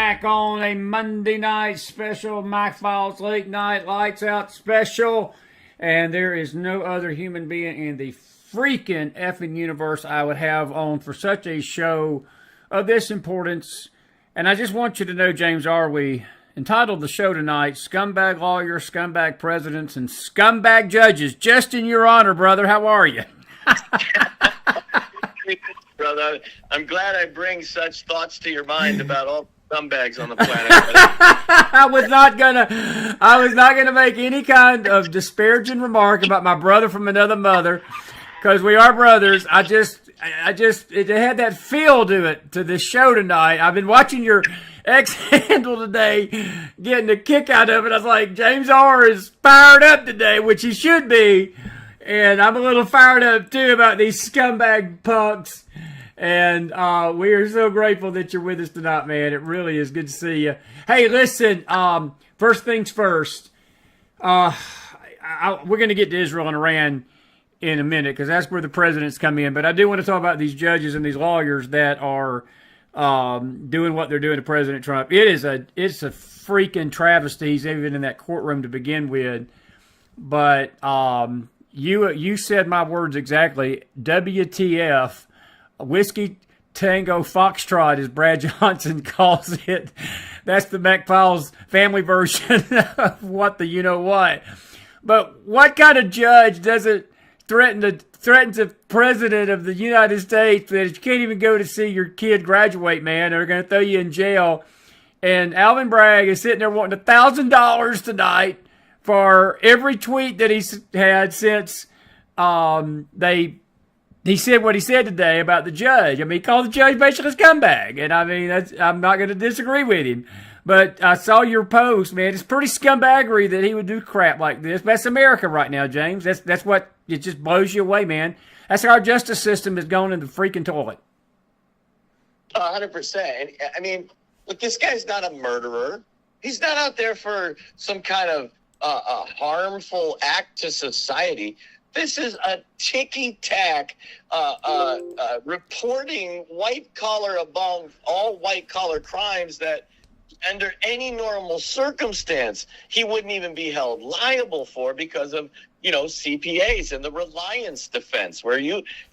back on a Monday night special, McFiles Late Night Lights Out special. And there is no other human being in the freaking effing universe I would have on for such a show of this importance. And I just want you to know, James R., we entitled the show tonight, Scumbag Lawyers, Scumbag Presidents, and Scumbag Judges. Just in your honor, brother. How are you? Brother, I'm glad I bring such thoughts to your mind about all scumbags on the planet. I was not gonna make any kind of disparaging remark about my brother from another mother, because we are brothers. It had that feel to it, to this show tonight. I've been watching your X handle today, getting a kick out of it. I was like, James R. is fired up today, which he should be. And I'm a little fired up, too, about these scumbag punks. And we are so grateful that you're with us tonight, man. It really is good to see you. Hey, listen, first things first. We're going to get to Israel and Iran in a minute, because that's where the presidents come in. But I do want to talk about these judges and these lawyers that are doing what they're doing to President Trump. It's a freaking travesty. He's even in that courtroom to begin with. But you said my words exactly. WTF, Whiskey Tango Foxtrot, as Brad Johnson calls it. That's the McFiles family version of what the you-know-what. But what kind of judge doesn't threatens the president of the United States that you can't even go to see your kid graduate, man? They're going to throw you in jail. And Alvin Bragg is sitting there wanting $1,000 tonight for every tweet that he's had since he said what he said today about the judge. I mean, he called the judge basically a scumbag. And I mean, I'm not going to disagree with him. But I saw your post, man. It's pretty scumbaggery that he would do crap like this. But that's America right now, James. That's what, it just blows you away, man. That's how our justice system is going in the freaking toilet. 100%. I mean, look, this guy's not a murderer. He's not out there for some kind of a harmful act to society. This is a ticky-tack reporting white-collar among all white-collar crimes that under any normal circumstance he wouldn't even be held liable for, because of, CPAs and the reliance defense, where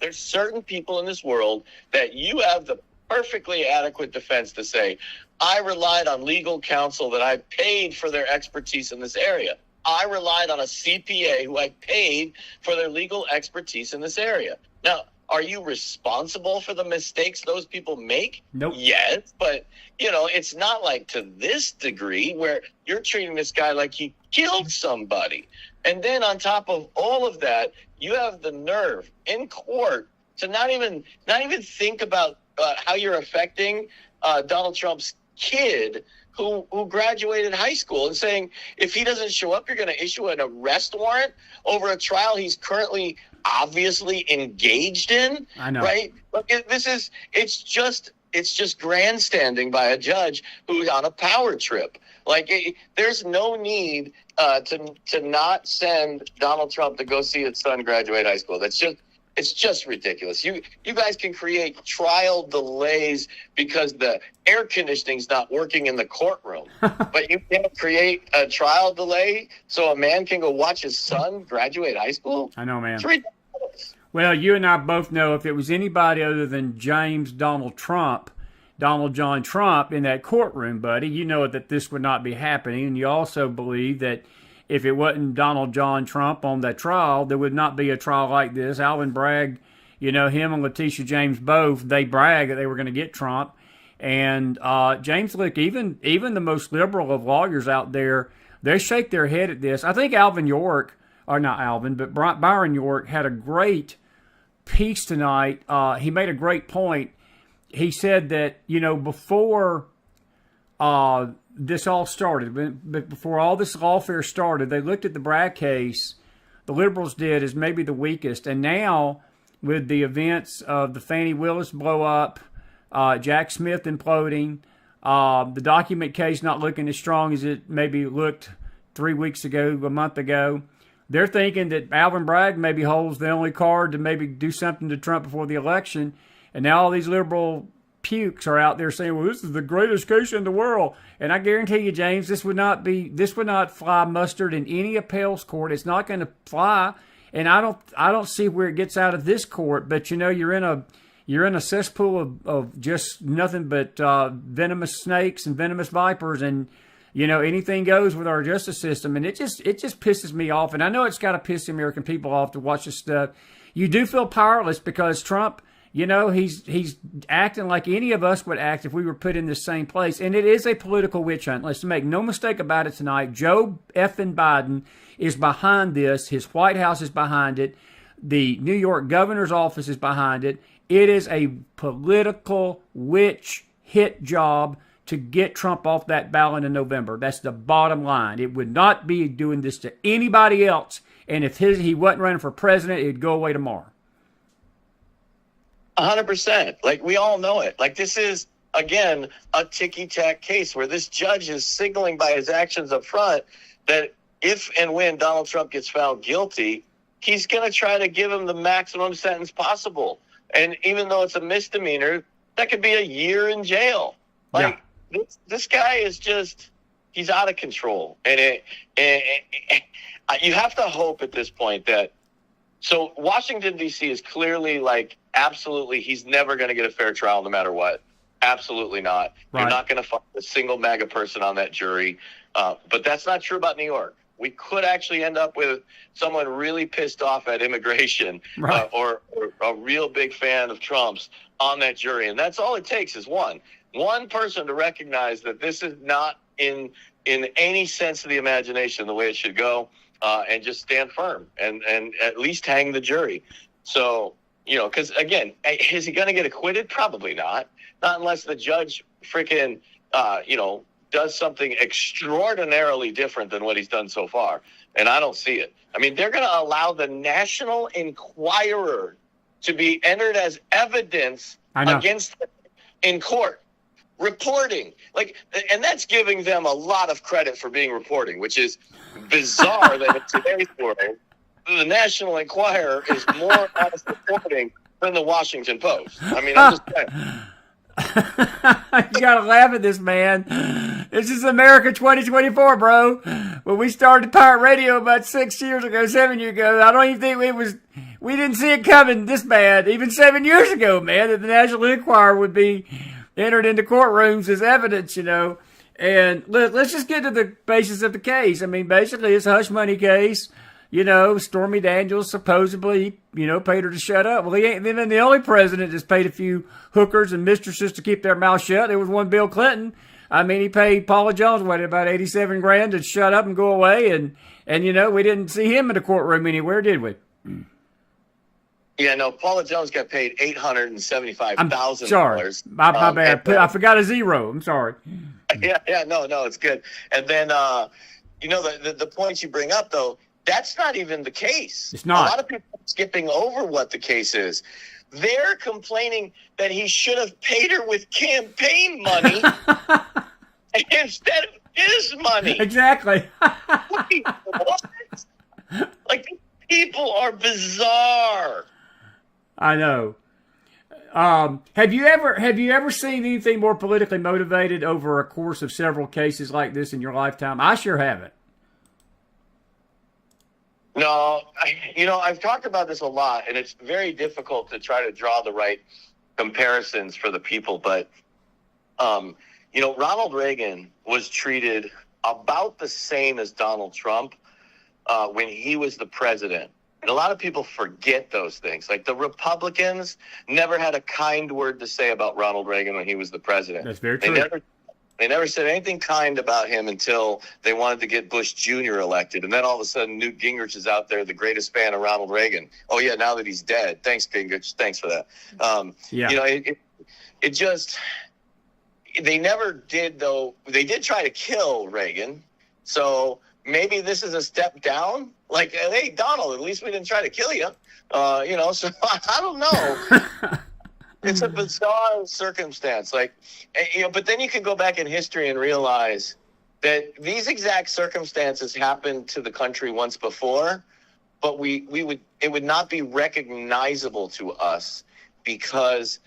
there's certain people in this world that you have the perfectly adequate defense to say, I relied on legal counsel that I paid for their expertise in this area. I relied on a CPA who I paid for their legal expertise in this area. Now, are you responsible for the mistakes those people make? Nope. Yes, but, it's not like to this degree where you're treating this guy like he killed somebody. And then on top of all of that, you have the nerve in court to not even think about how you're affecting Donald Trump's kid who graduated high school, and saying, if he doesn't show up, you're going to issue an arrest warrant over a trial he's currently obviously engaged in. I know. Right? Look, it's just grandstanding by a judge who's on a power trip. There's no need to not send Donald Trump to go see his son graduate high school. It's just ridiculous. You guys can create trial delays because the air conditioning's not working in the courtroom, but you can't create a trial delay so a man can go watch his son graduate high school? I know, man. It's ridiculous. Well, you and I both know if it was anybody other than Donald John Trump in that courtroom, buddy, you know that this would not be happening. And you also believe that if it wasn't Donald John Trump on that trial, there would not be a trial like this. Alvin Bragg, him and Letitia James both, they bragged that they were going to get Trump. And James, look, even the most liberal of lawyers out there, they shake their head at this. I think Byron York had a great piece tonight. He made a great point. He said that, before this all started, before all this lawfare started, they looked at the Bragg case, the liberals did, as maybe the weakest. And now, with the events of the Fani Willis blow up, Jack Smith imploding, the document case not looking as strong as it maybe looked 3 weeks ago, a month ago, they're thinking that Alvin Bragg maybe holds the only card to maybe do something to Trump before the election. And now all these liberal pukes are out there saying, well, this is the greatest case in the world. And I guarantee you, James, this would not fly mustard in any appeals court. It's not going to fly. And I don't see where it gets out of this court. But you're in a cesspool of just nothing but venomous snakes and venomous vipers, and anything goes with our justice system. And it just pisses me off. And I know it's got to piss the American people off to watch this stuff. You do feel powerless because Trump, he's acting like any of us would act if we were put in the same place. And it is a political witch hunt. Let's make no mistake about it tonight. Joe effing Biden is behind this. His White House is behind it. The New York governor's office is behind it. It is a political witch hit job to get Trump off that ballot in November. That's the bottom line. It would not be doing this to anybody else. And if he wasn't running for president, it'd go away tomorrow. 100%. Like, we all know it. Like, this is, again, a ticky-tack case where this judge is signaling by his actions up front that if and when Donald Trump gets found guilty, he's going to try to give him the maximum sentence possible. And even though it's a misdemeanor, that could be a year in jail. Like, this guy is just, he's out of control. And you have to hope at this point that, so Washington, D.C. is clearly like, absolutely, he's never going to get a fair trial no matter what. Absolutely not. Right. You're not going to find a single MAGA person on that jury. But that's not true about New York. We could actually end up with someone really pissed off at immigration, right, or a real big fan of Trump's on that jury. And that's all it takes is one person to recognize that this is not in any sense of the imagination the way it should go, and just stand firm and at least hang the jury. So, because again, is he going to get acquitted? Probably not. Not unless the judge freaking, does something extraordinarily different than what he's done so far. And I don't see it. I mean, they're going to allow the National Enquirer to be entered as evidence against them in court. Reporting. And that's giving them a lot of credit for being reporting, which is bizarre that in today's world, the National Enquirer is more honest reporting than the Washington Post. I mean, I'm just saying. You gotta laugh at this, man. This is America 2024, bro. When we started pirate radio about 7 years ago, I don't even think we didn't see it coming this bad. Even 7 years ago, man, that the National Enquirer would be entered into courtrooms as evidence, And let's just get to the basis of the case. I mean, basically, it's a hush money case. Stormy Daniels supposedly, paid her to shut up. Well, he ain't been the only president that's paid a few hookers and mistresses to keep their mouth shut. There was one Bill Clinton. I mean, he paid Paula Jones, about $87,000 to shut up and go away. And we didn't see him in the courtroom anywhere, did we? Yeah, no, Paula Jones got paid $875,000. Sorry. My bad. I forgot a zero. I'm sorry. Yeah, no, it's good. And then, the points you bring up, though, that's not even the case. It's not. A lot of people are skipping over what the case is. They're complaining that he should have paid her with campaign money instead of his money. Exactly. Wait, what? People are bizarre. I know. Have you ever seen anything more politically motivated over a course of several cases like this in your lifetime? I sure haven't. No, I've talked about this a lot, and it's very difficult to try to draw the right comparisons for the people. But, Ronald Reagan was treated about the same as Donald Trump when he was the president. And a lot of people forget those things. Like, the Republicans never had a kind word to say about Ronald Reagan when he was the president. That's very true. They never said anything kind about him until they wanted to get Bush Jr. elected. And then all of a sudden, Newt Gingrich is out there, the greatest fan of Ronald Reagan. Oh, yeah, now that he's dead. Thanks, Gingrich. Thanks for that. It just, they never did, though. They did try to kill Reagan. So maybe this is a step down. Like, hey, Donald, at least we didn't try to kill you. So I don't know. It's a bizarre circumstance. But then you can go back in history and realize that these exact circumstances happened to the country once before, but it would not be recognizable to us because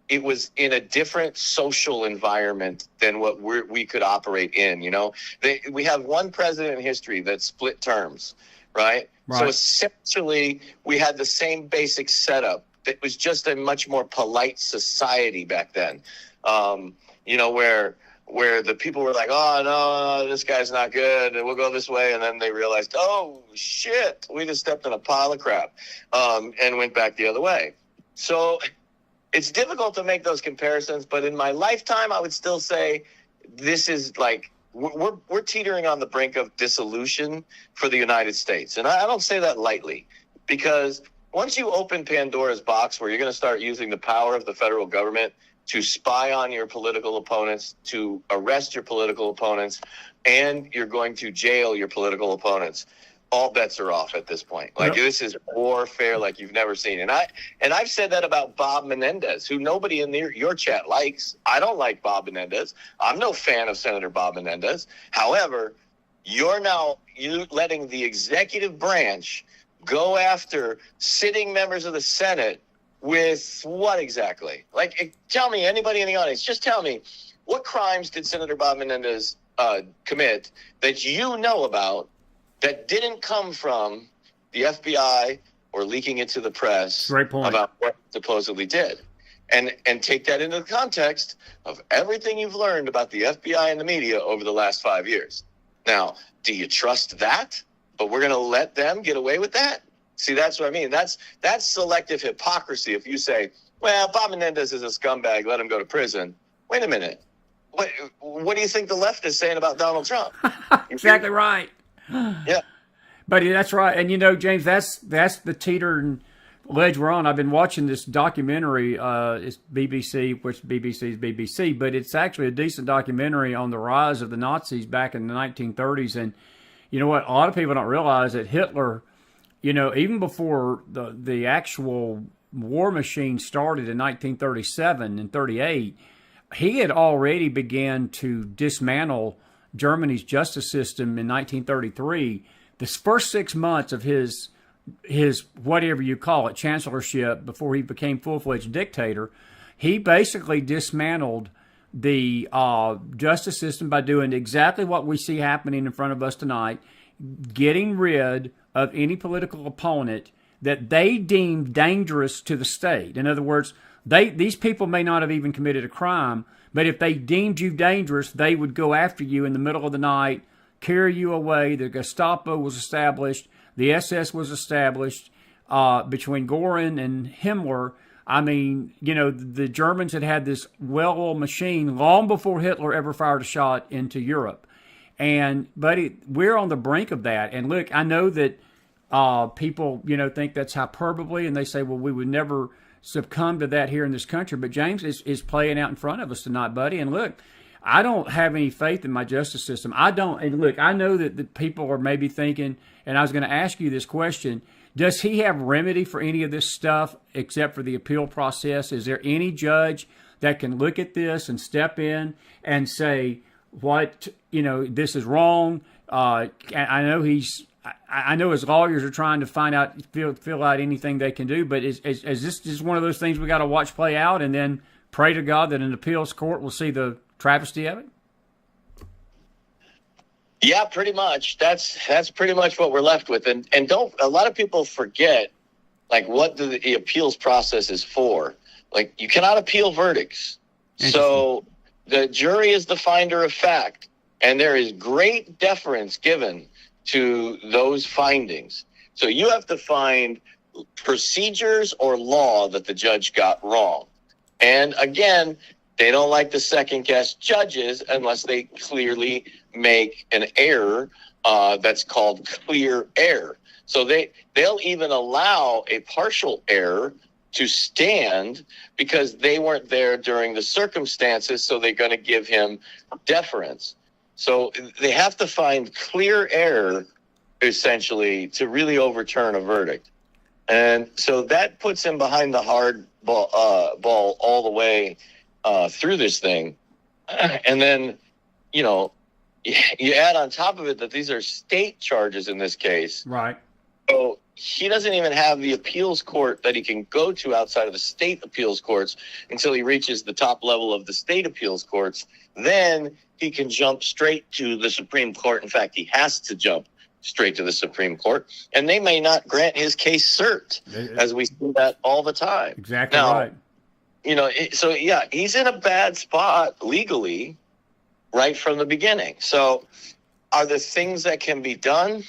it was in a different social environment than what we could operate in. You know, we have one president in history that split terms, right? So essentially, we had the same basic setup. It was just a much more polite society back then. You know, where the people were like, oh, no, this guy's not good, and we'll go this way. And then they realized, oh, shit, we just stepped in a pile of crap, and went back the other way. So it's difficult to make those comparisons, but in my lifetime, I would still say this is like, we're teetering on the brink of dissolution for the United States. And I don't say that lightly, because once you open Pandora's box where you're going to start using the power of the federal government to spy on your political opponents, to arrest your political opponents, and you're going to jail your political opponents, all bets are off at this point. Like, this is warfare like you've never seen. And I've said that about Bob Menendez, who nobody in your chat likes. I don't like Bob Menendez. I'm no fan of Senator Bob Menendez. However, you're letting the executive branch go after sitting members of the Senate with what exactly? Like, tell me, anybody in the audience, just tell me, what crimes did Senator Bob Menendez commit that you know about that didn't come from the FBI or leaking it to the press? Great point. About what supposedly did? And take that into the context of everything you've learned about the FBI and the media over the last 5 years. Now, do you trust that? But we're going to let them get away with that? See, that's what I mean. That's selective hypocrisy. If you say, well, Bob Menendez is a scumbag, let him go to prison. Wait a minute. What do you think the left is saying about Donald Trump? Exactly right. Yeah. But that's right. And, you know, James, that's the teetering ledge we're on. I've been watching this documentary. It's BBC, which BBC is BBC, but it's actually a decent documentary on the rise of the Nazis back in the 1930s. And you know what? A lot of people don't realize that Hitler, you know, even before the actual war machine started in 1937 and 38, he had already began to dismantle Germany's justice system in 1933. The first 6 months of his whatever you call it, chancellorship, before he became full-fledged dictator, he basically dismantled the justice system by doing exactly what we see happening in front of us tonight, getting rid of any political opponent that they deemed dangerous to the state. In other words, these people may not have even committed a crime, but if they deemed you dangerous, they would go after you in the middle of the night, carry you away. The Gestapo was established. The SS was established between Göring and Himmler. I mean, you know, the Germans had this well-oiled machine long before Hitler ever fired a shot into Europe. And, buddy, we're on the brink of that. And look, I know that people, you know, think that's hyperbole, and they say, well, we would never succumb to that here in this country. But James is playing out in front of us tonight, buddy. And look, I don't have any faith in my justice system. I don't. And look, I know that the people are maybe thinking, and I was going to ask you this question, does he have remedy for any of this stuff except for the appeal process? Is there any judge that can look at this and step in and say, what, you know, this is wrong? I know his lawyers are trying to find out, fill out anything they can do, but is this just one of those things we got to watch play out and then pray to God that an appeals court will see the travesty of it? Yeah, pretty much. That's pretty much what we're left with. And a lot of people forget, like, what the appeals process is for. Like, you cannot appeal verdicts. So the jury is the finder of fact, and there is great deference given to those findings. So you have to find procedures or law that the judge got wrong. And again, they don't like to second-guess judges unless they clearly make an error that's called clear error. So they'll even allow a partial error to stand because they weren't there during the circumstances, so they're going to give him deference. So they have to find clear error, essentially, to really overturn a verdict. And so that puts him behind the hard ball all the way through this thing. And then, you know, you add on top of it that these are state charges in this case. Right. So he doesn't even have the appeals court that he can go to outside of the state appeals courts until he reaches the top level of the state appeals courts. Then he can jump straight to the Supreme Court. In fact, he has to jump straight to the Supreme Court, and they may not grant his case cert, as we see that all the time. Exactly right. So yeah, he's in a bad spot legally right from the beginning. So are there things that can be done?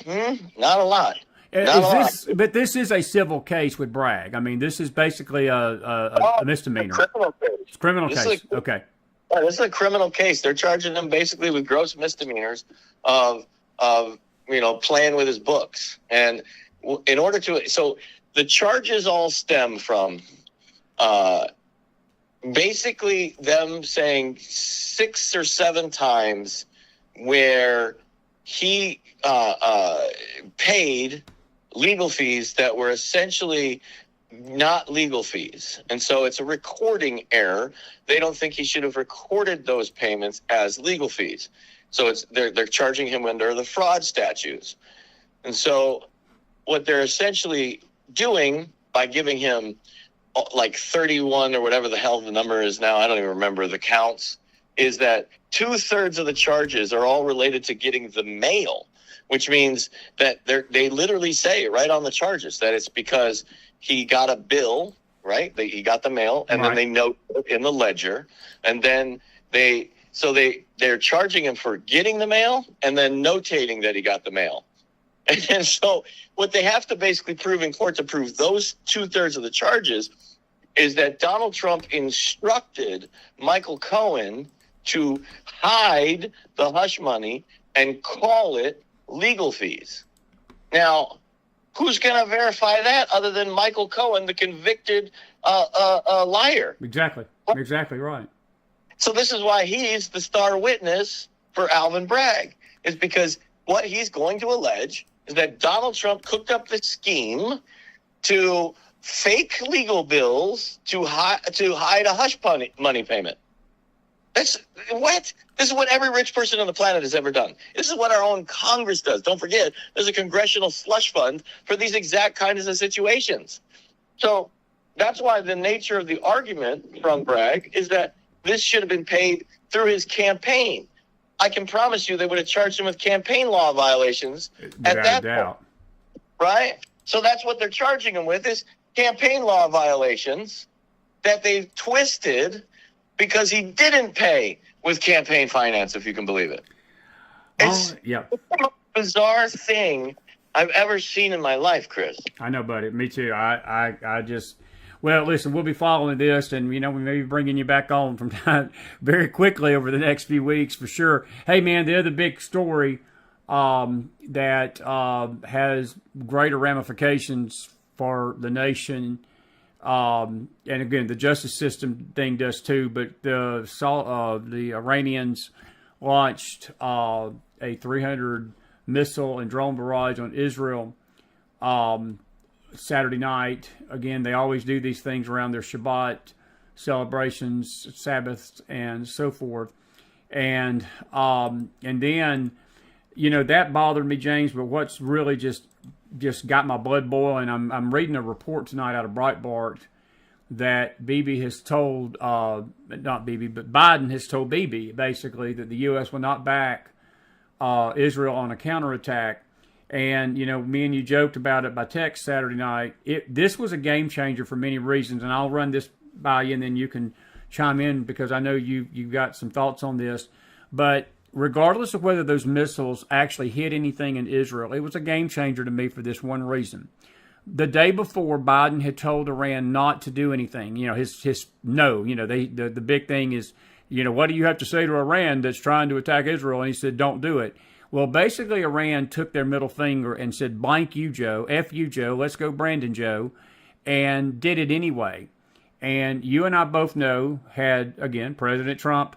Not a lot. But this is a civil case with Bragg. I mean, this is basically a misdemeanor. Criminal case. It's a criminal case. Okay. This is a criminal case. They're charging him basically with gross misdemeanors of playing with his books. And in order to, so the charges all stem from basically them saying 6 or 7 times where he paid legal fees that were essentially not legal fees. And so it's a recording error. They don't think he should have recorded those payments as legal fees. So they're charging him under the fraud statutes. And so what they're essentially doing by giving him like 31 or whatever the hell the number is now, I don't even remember the counts, is that 2/3 of the charges are all related to getting the mail, which means that they literally say right on the charges that it's because he got a bill, right? He got the mail, and then they note it in the ledger, and then they're charging him for getting the mail and then notating that he got the mail. And so what they have to basically prove in court to prove those 2/3 of the charges is that Donald Trump instructed Michael Cohen to hide the hush money and call it legal fees. Now, who's going to verify that other than Michael Cohen, the convicted liar? Exactly. Exactly right. So this is why he's the star witness for Alvin Bragg, is because what he's going to allege is that Donald Trump cooked up this scheme to fake legal bills to hide a hush money payment. This is what every rich person on the planet has ever done. This is what our own Congress does. Don't forget, there's a congressional slush fund for these exact kinds of situations. So that's why the nature of the argument from Bragg is that this should have been paid through his campaign. I can promise you they would have charged him with campaign law violations at that point. Right? So that's what they're charging him with, is campaign law violations that they've twisted because he didn't pay with campaign finance, if you can believe it. It's the most bizarre thing I've ever seen in my life, Chris. I know, buddy. Me too. I just... Well, listen, we'll be following this, and, we may be bringing you back on from time very quickly over the next few weeks for sure. Hey, man, the other big story that has greater ramifications for the nation, and again, the justice system thing does too, but the Iranians launched a 300 missile and drone barrage on Israel Saturday night. Again, they always do these things around their Shabbat celebrations, Sabbaths, and so forth. And then, that bothered me, James. But what's really just got my blood boiling, I'm reading a report tonight out of Breitbart that Bibi has told, not Bibi, but Biden has told Bibi basically that the U.S. will not back Israel on a counterattack. And, me and you joked about it by text Saturday night. This was a game changer for many reasons, and I'll run this by you, and then you can chime in because I know you've got some thoughts on this. But regardless of whether those missiles actually hit anything in Israel, it was a game changer to me for this one reason. The day before, Biden had told Iran not to do anything. His no. The big thing is, what do you have to say to Iran that's trying to attack Israel? And he said, don't do it. Well, basically, Iran took their middle finger and said, blank you, Joe, F you, Joe, let's go Brandon, Joe, and did it anyway. And you and I both know, had, again, President Trump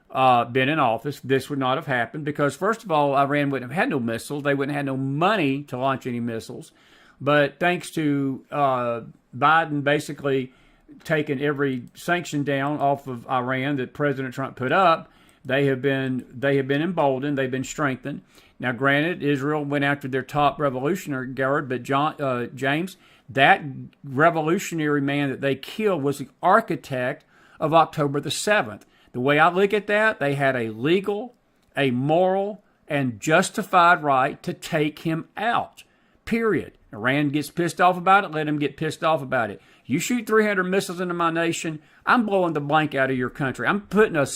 been in office, this would not have happened because, first of all, Iran wouldn't have had no missiles. They wouldn't have had no money to launch any missiles. But thanks to Biden basically taking every sanction down off of Iran that President Trump put up, They have been emboldened. They've been strengthened. Now, granted, Israel went after their top revolutionary guard, but James, that revolutionary man that they killed was the architect of October the 7th. The way I look at that, they had a legal, a moral, and justified right to take him out. Period. Iran gets pissed off about it, let them get pissed off about it. You shoot 300 missiles into my nation, I'm blowing the blank out of your country. I'm putting a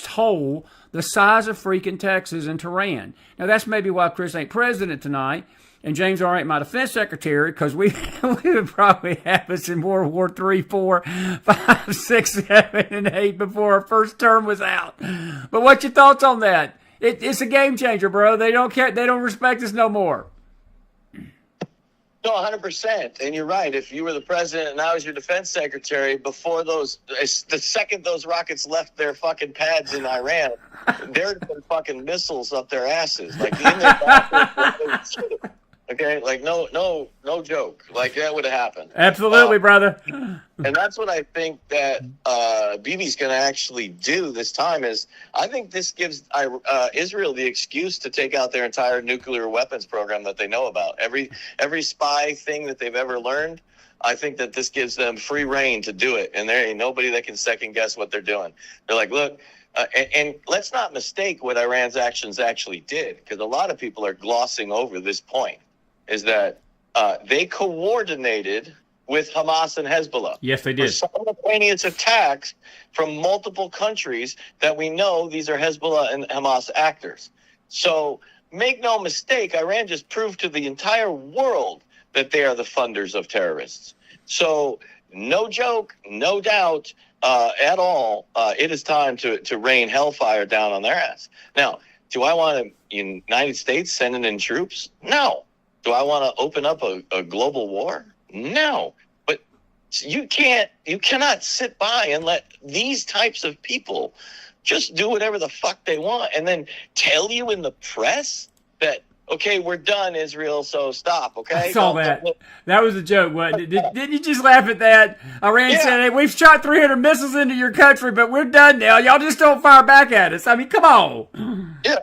hole the size of freaking Texas into Iran. Now, that's maybe why Chris ain't president tonight, and James ain't my defense secretary, because we would probably have us in World War III, 4, 5, 6, 7, and 8 before our first term was out. But what's your thoughts on that? It's a game changer, bro. They don't care. They don't respect us no more. No, 100%. And you're right. If you were the president and I was your defense secretary, before the second those rockets left their fucking pads in Iran, there'd been fucking missiles up their asses. Like, in their bathroom. Okay? Like, no joke. Like, that would have happened. Absolutely, brother. And that's what I think that Bibi's going to actually do this time is I think this gives Israel the excuse to take out their entire nuclear weapons program that they know about. Every spy thing that they've ever learned, I think that this gives them free reign to do it. And there ain't nobody that can second guess what they're doing. They're like, look, and let's not mistake what Iran's actions actually did, because a lot of people are glossing over this point, is that they coordinated with Hamas and Hezbollah. Yes, they did. For simultaneous attacks from multiple countries that we know these are Hezbollah and Hamas actors. So make no mistake, Iran just proved to the entire world that they are the funders of terrorists. So no joke, no doubt at all, it is time to rain hellfire down on their ass. Now, do I want the United States sending in troops? No. Do I want to open up a global war? No. But you cannot sit by and let these types of people just do whatever the fuck they want and then tell you in the press that, okay, we're done, Israel, so stop, okay? I saw that. That was a joke. What? Didn't you just laugh at that? Iran said, hey, we've shot 300 missiles into your country, but we're done now. Y'all just don't fire back at us. I mean, come on. Yeah.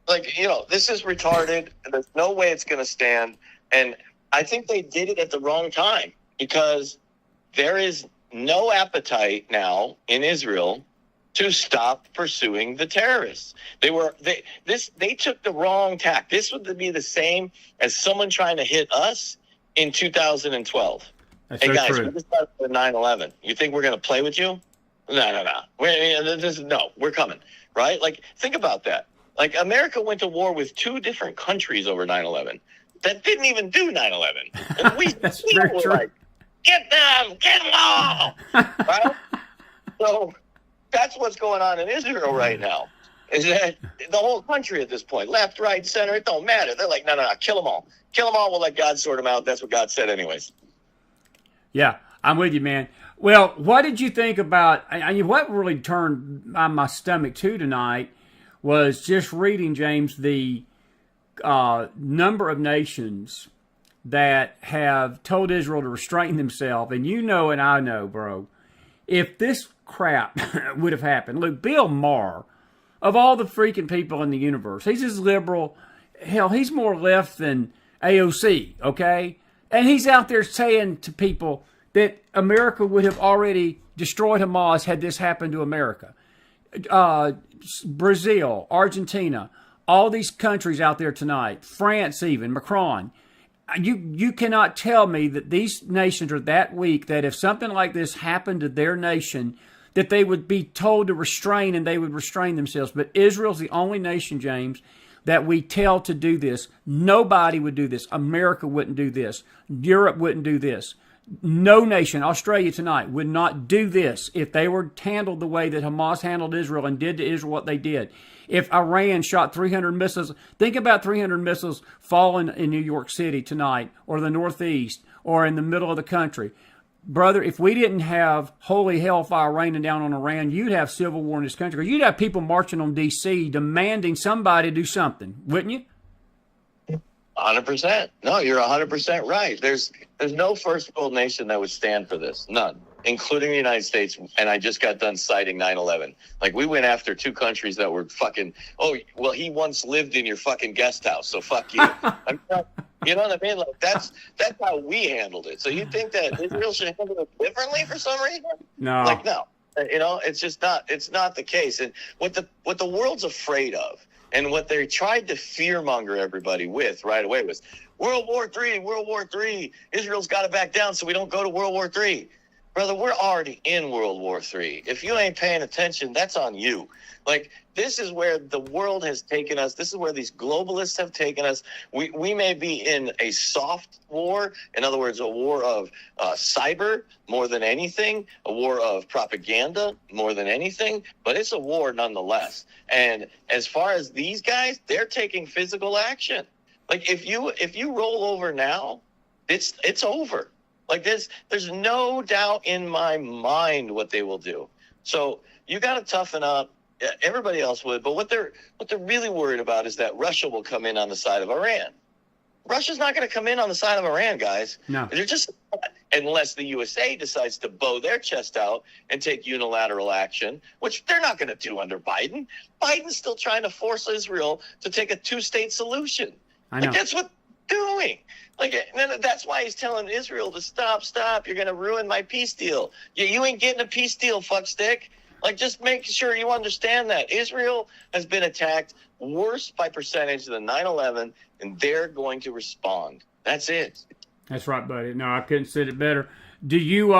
Like, this is retarded. There's no way it's going to stand. And I think they did it at the wrong time, because there is no appetite now in Israel to stop pursuing the terrorists. They took the wrong tack. This would be the same as someone trying to hit us in 2012. That's hey, so guys, true. we just started with 9/11. You think we're going to play with you? No. We're coming, right? Like, think about that. Like, America went to war with 2 different countries over 9/11 that didn't even do 9/11. And we were true. like, get them all! Right? So that's what's going on in Israel right now, is that the whole country at this point, left, right, center, it don't matter. They're like, no, kill them all. Kill them all, we'll let God sort them out. That's what God said anyways. Yeah, I'm with you, man. Well, what did you think about, what really turned my stomach to tonight was just reading, James, the number of nations that have told Israel to restrain themselves. And you know and I know, bro, if this crap would have happened, look, Bill Maher, of all the freaking people in the universe, he's as liberal, hell, he's more left than AOC, okay? And he's out there saying to people that America would have already destroyed Hamas had this happened to America. Brazil, Argentina, all these countries out there tonight, France even, Macron, you cannot tell me that these nations are that weak that if something like this happened to their nation, that they would be told to restrain and they would restrain themselves. But Israel's the only nation, James, that we tell to do this. Nobody would do this. America wouldn't do this. Europe wouldn't do this. No nation, Australia tonight, would not do this if they were handled the way that Hamas handled Israel and did to Israel what they did. If Iran shot 300 missiles, think about 300 missiles falling in New York City tonight, or the Northeast, or in the middle of the country. Brother, if we didn't have holy hellfire raining down on Iran, you'd have civil war in this country. You'd have people marching on D.C. demanding somebody do something, wouldn't you? 100%. No, you're 100% right. There's no first world nation that would stand for this. None. including the United States, and I just got done citing 9/11. Like, we went after two countries that were fucking, oh, well, he once lived in your fucking guest house, so fuck you. You know what I mean? Like, that's how we handled it. So you think that Israel should handle it differently for some reason? No. Like, no. You know, it's just not. It's not the case. And what the world's afraid of, and what they tried to fearmonger everybody with right away was World War III. World War III. Israel's got to back down so we don't go to World War III. Brother, we're already in World War III. If you ain't paying attention, that's on you. Like, this is where the world has taken us. This is where these globalists have taken us. We may be in a soft war, in other words, a war of cyber more than anything, a war of propaganda more than anything, but it's a war nonetheless. And as far as these guys, they're taking physical action. Like, if you roll over now, it's over. Like, there's no doubt in my mind what they will do. So you got to toughen up. Everybody else would, but what they're really worried about is that Russia will come in on the side of Iran. Russia's not going to come in on the side of Iran, guys. No. They're just, unless the USA decides to bow their chest out and take unilateral action, which they're not going to do under Biden. Biden's still trying to force Israel to take a two-state solution. I know. Like, that's what they're doing. Like, and that's why he's telling Israel to stop. You're going to ruin my peace deal. You ain't getting a peace deal, fuckstick. Like, just make sure you understand that Israel has been attacked worse by percentage than 9/11, and they're going to respond. That's it. That's right, buddy. No, I couldn't say it better. Do you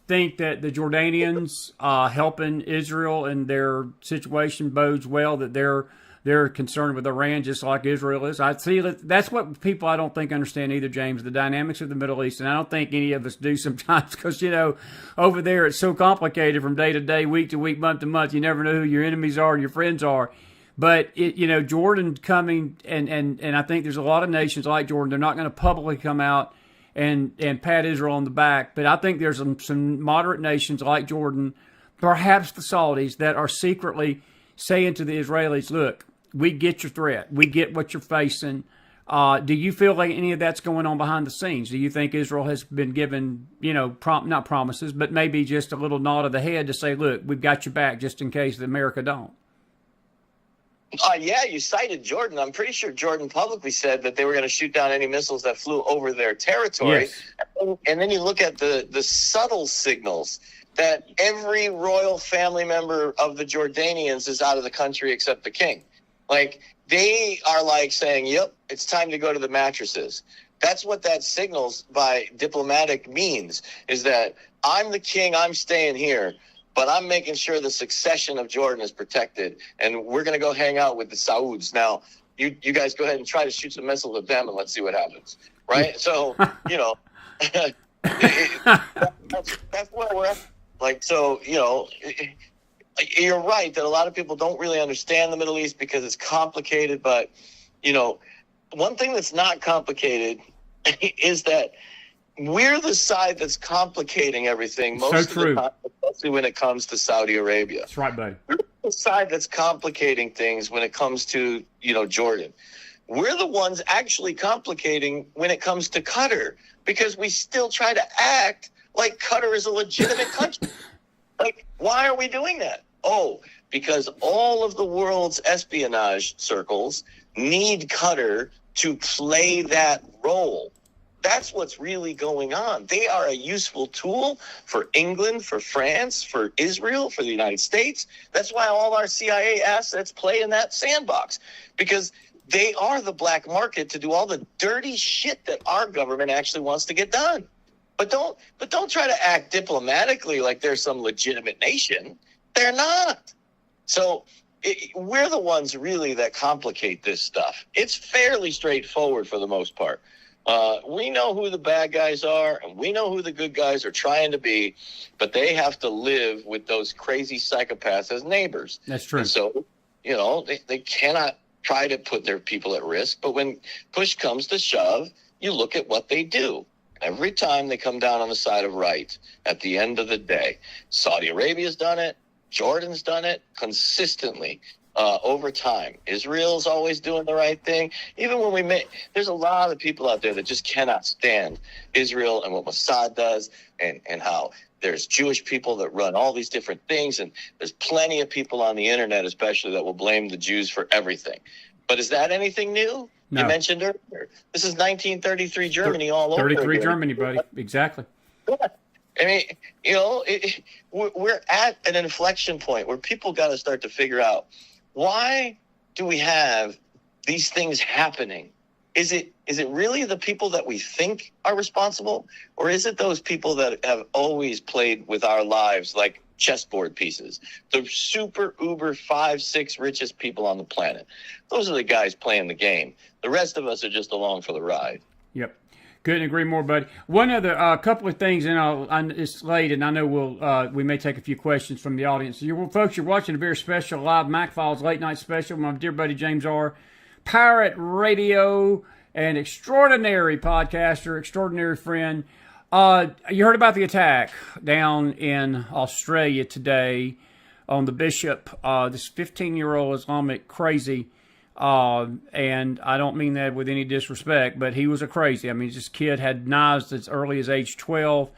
think that the Jordanians helping Israel in their situation bodes well, that they're concerned with Iran just like Israel is? I see that's what people I don't think understand either, James, the dynamics of the Middle East. And I don't think any of us do sometimes because, you know, over there it's so complicated from day to day, week to week, month to month. You never know who your enemies are and your friends are. But, Jordan coming, and I think there's a lot of nations like Jordan, they're not going to publicly come out and pat Israel on the back. But I think there's some moderate nations like Jordan, perhaps the Saudis, that are secretly saying to the Israelis, look, we get your threat. We get what you're facing. Do you feel like any of that's going on behind the scenes? Do you think Israel has been given, not promises, but maybe just a little nod of the head to say, look, we've got your back just in case America don't? Yeah, you cited Jordan. I'm pretty sure Jordan publicly said that they were going to shoot down any missiles that flew over their territory. Yes. And then you look at the subtle signals that every royal family member of the Jordanians is out of the country except the king. Like, they are like saying, yep, it's time to go to the mattresses. That's what that signals by diplomatic means, is that I'm the king, I'm staying here, but I'm making sure the succession of Jordan is protected, and we're going to go hang out with the Sauds. Now, you guys go ahead and try to shoot some missiles at them, and let's see what happens, right? So, that's where we're at. Like, so, you're right that a lot of people don't really understand the Middle East because it's complicated. But, one thing that's not complicated is that we're the side that's complicating everything most of the time, especially when it comes to Saudi Arabia. That's right, buddy. We're the side that's complicating things when it comes to, Jordan. We're the ones actually complicating when it comes to Qatar, because we still try to act like Qatar is a legitimate country. Like, why are we doing that? Oh, because all of the world's espionage circles need Qatar to play that role. That's what's really going on. They are a useful tool for England, for France, for Israel, for the United States. That's why all our CIA assets play in that sandbox, because they are the black market to do all the dirty shit that our government actually wants to get done. But don't try to act diplomatically like they're some legitimate nation. They're not. So we're the ones really that complicate this stuff. It's fairly straightforward for the most part. We know who the bad guys are, and we know who the good guys are trying to be, but they have to live with those crazy psychopaths as neighbors. That's true. And so, they cannot try to put their people at risk. But when push comes to shove, you look at what they do. Every time they come down on the side of right at the end of the day. Saudi Arabia's done it. Jordan's done it consistently over time. Israel's always doing the right thing. Even when there's a lot of people out there that just cannot stand Israel and what Mossad does and how There's Jewish people that run all these different things, and there's plenty of people on the internet, especially, that will blame the Jews for everything. But is that anything new? No. You mentioned earlier. This is 1933 Germany all over 33 again. Germany, buddy. Exactly. I mean, you know, we're at an inflection point where people got to start to figure out, why do we have these things happening? Is it really the people that we think are responsible, or is it those people that have always played with our lives like chessboard pieces? The super uber 5-6 richest people on the planet. Those are the guys playing the game. The rest of us are just along for the ride. Yep. Couldn't agree more, buddy. One other couple of things, and it's late, and I know we may take a few questions from the audience. Folks, you're watching a very special live McFiles late night special. My dear buddy James R., pirate radio and extraordinary podcaster, extraordinary friend. You heard about the attack down in Australia today on the bishop, this 15-year-old Islamic crazy. And I don't mean that with any disrespect, but he was a crazy. I mean, this kid had knives as early as age 12.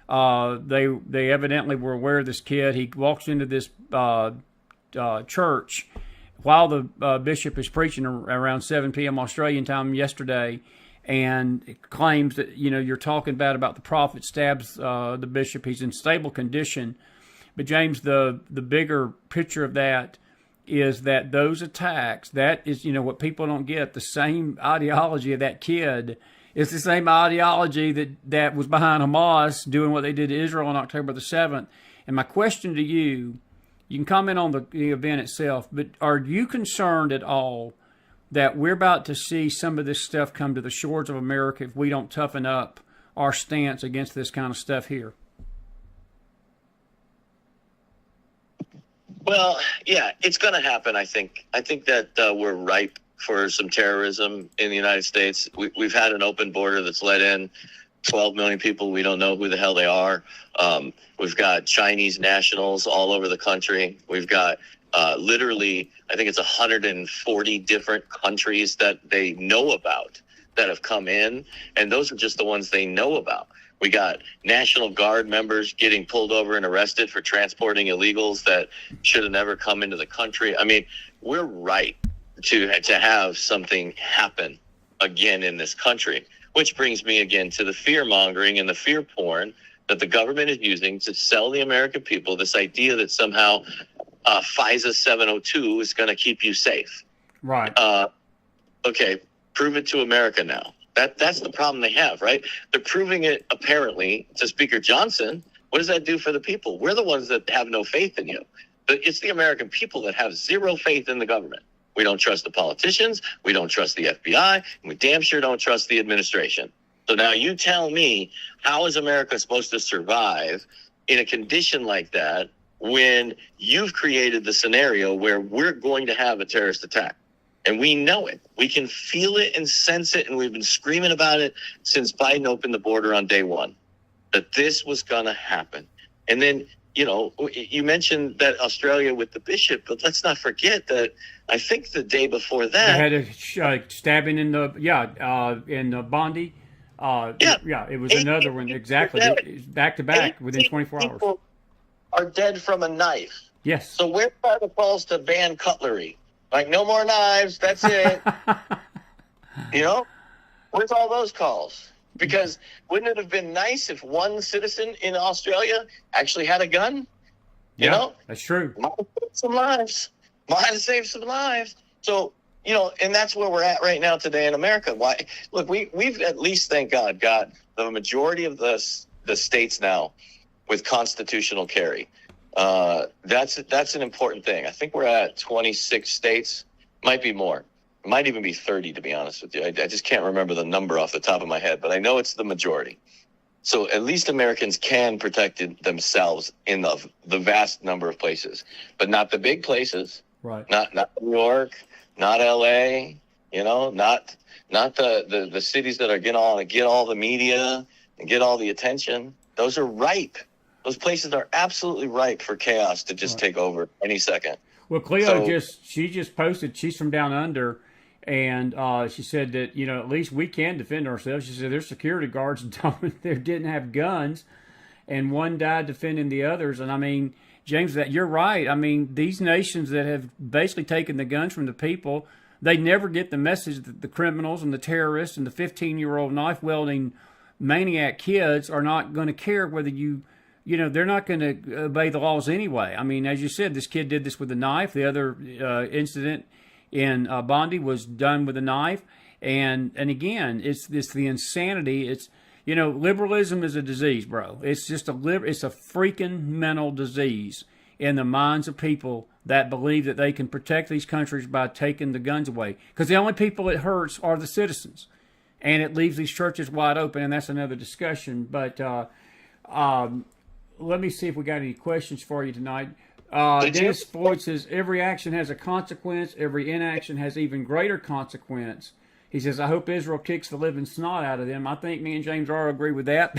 They evidently were aware of this kid. He walks into this church while the bishop is preaching around 7 p.m. Australian time yesterday, and claims that, you know, you're talking bad about the prophet, stabs the bishop. He's in stable condition. But James, the bigger picture of that is that those attacks, that is, you know, what people don't get, the same ideology of that kid is the same ideology that was behind Hamas doing what they did to Israel on October the 7th. And my question to you, you can comment on the event itself, but are you concerned at all that we're about to see some of this stuff come to the shores of America if we don't toughen up our stance against this kind of stuff here? Well, yeah, it's going to happen, I think. I think that we're ripe for some terrorism in the United States. We've had an open border that's let in 12 million people. We don't know who the hell they are. We've got Chinese nationals all over the country. We've got literally, I think it's 140 different countries that they know about that have come in, and those are just the ones they know about. We got National Guard members getting pulled over and arrested for transporting illegals that should have never come into the country. I mean, we're right to have something happen again in this country, which brings me again to the fear mongering and the fear porn that the government is using to sell the American people this idea that somehow FISA 702 is going to keep you safe. Right. Okay, prove it to America now. That's the problem they have, right? They're proving it, apparently, to Speaker Johnson. What does that do for the people? We're the ones that have no faith in you. But it's the American people that have zero faith in the government. We don't trust the politicians. We don't trust the FBI. And we damn sure don't trust the administration. So now you tell me, how is America supposed to survive in a condition like that when you've created the scenario where we're going to have a terrorist attack? And we know it. We can feel it and sense it, and we've been screaming about it since Biden opened the border on day one, that this was going to happen. And then, you know, you mentioned that Australia with the bishop, but let's not forget that I think the day before that... They had a stabbing in the Bondi. Yeah, it was another one, exactly. Back to back within 24 hours. People are dead from a knife. Yes. So where are the calls to ban cutlery? Like, no more knives, that's it. You know? Where's all those calls? Because wouldn't it have been nice if one citizen in Australia actually had a gun? You know? That's true. Might have saved some lives. Might have saved some lives. So, you know, and that's where we're at right now today in America. Why? Look, we've at least, thank God, got the majority of the states now with constitutional carry. That's an important thing. I think we're at 26 states, might be more, it might even be 30, to be honest with you. I just can't remember the number off the top of my head, but I know it's the majority. So at least Americans can protect themselves in the vast number of places, but not the big places. Right. Not New York, not LA, you know, not the cities that are get all the media and get all the attention. Those are ripe. Those places are absolutely ripe for chaos to just take over any second. Well, Cleo just posted, she's from down under, and she said that, you know, at least we can defend ourselves. She said there's security guards they didn't have guns, and one died defending the others. And I mean, James, that you're right. I mean, these nations that have basically taken the guns from the people, they never get the message that the criminals and the terrorists and the 15-year-old knife-wielding maniac kids are not going to care whether they're not going to obey the laws anyway. I mean, as you said, this kid did this with a knife. The other incident in Bondi was done with a knife. And again, it's the insanity. It's, liberalism is a disease, bro. It's just it's a freaking mental disease in the minds of people that believe that they can protect these countries by taking the guns away. Because the only people it hurts are the citizens. And it leaves these churches wide open, and that's another discussion. But let me see if we got any questions for you tonight. Dennis Floyd says, every action has a consequence. Every inaction has even greater consequence. He says, I hope Israel kicks the living snot out of them. I think me and James R. agree with that.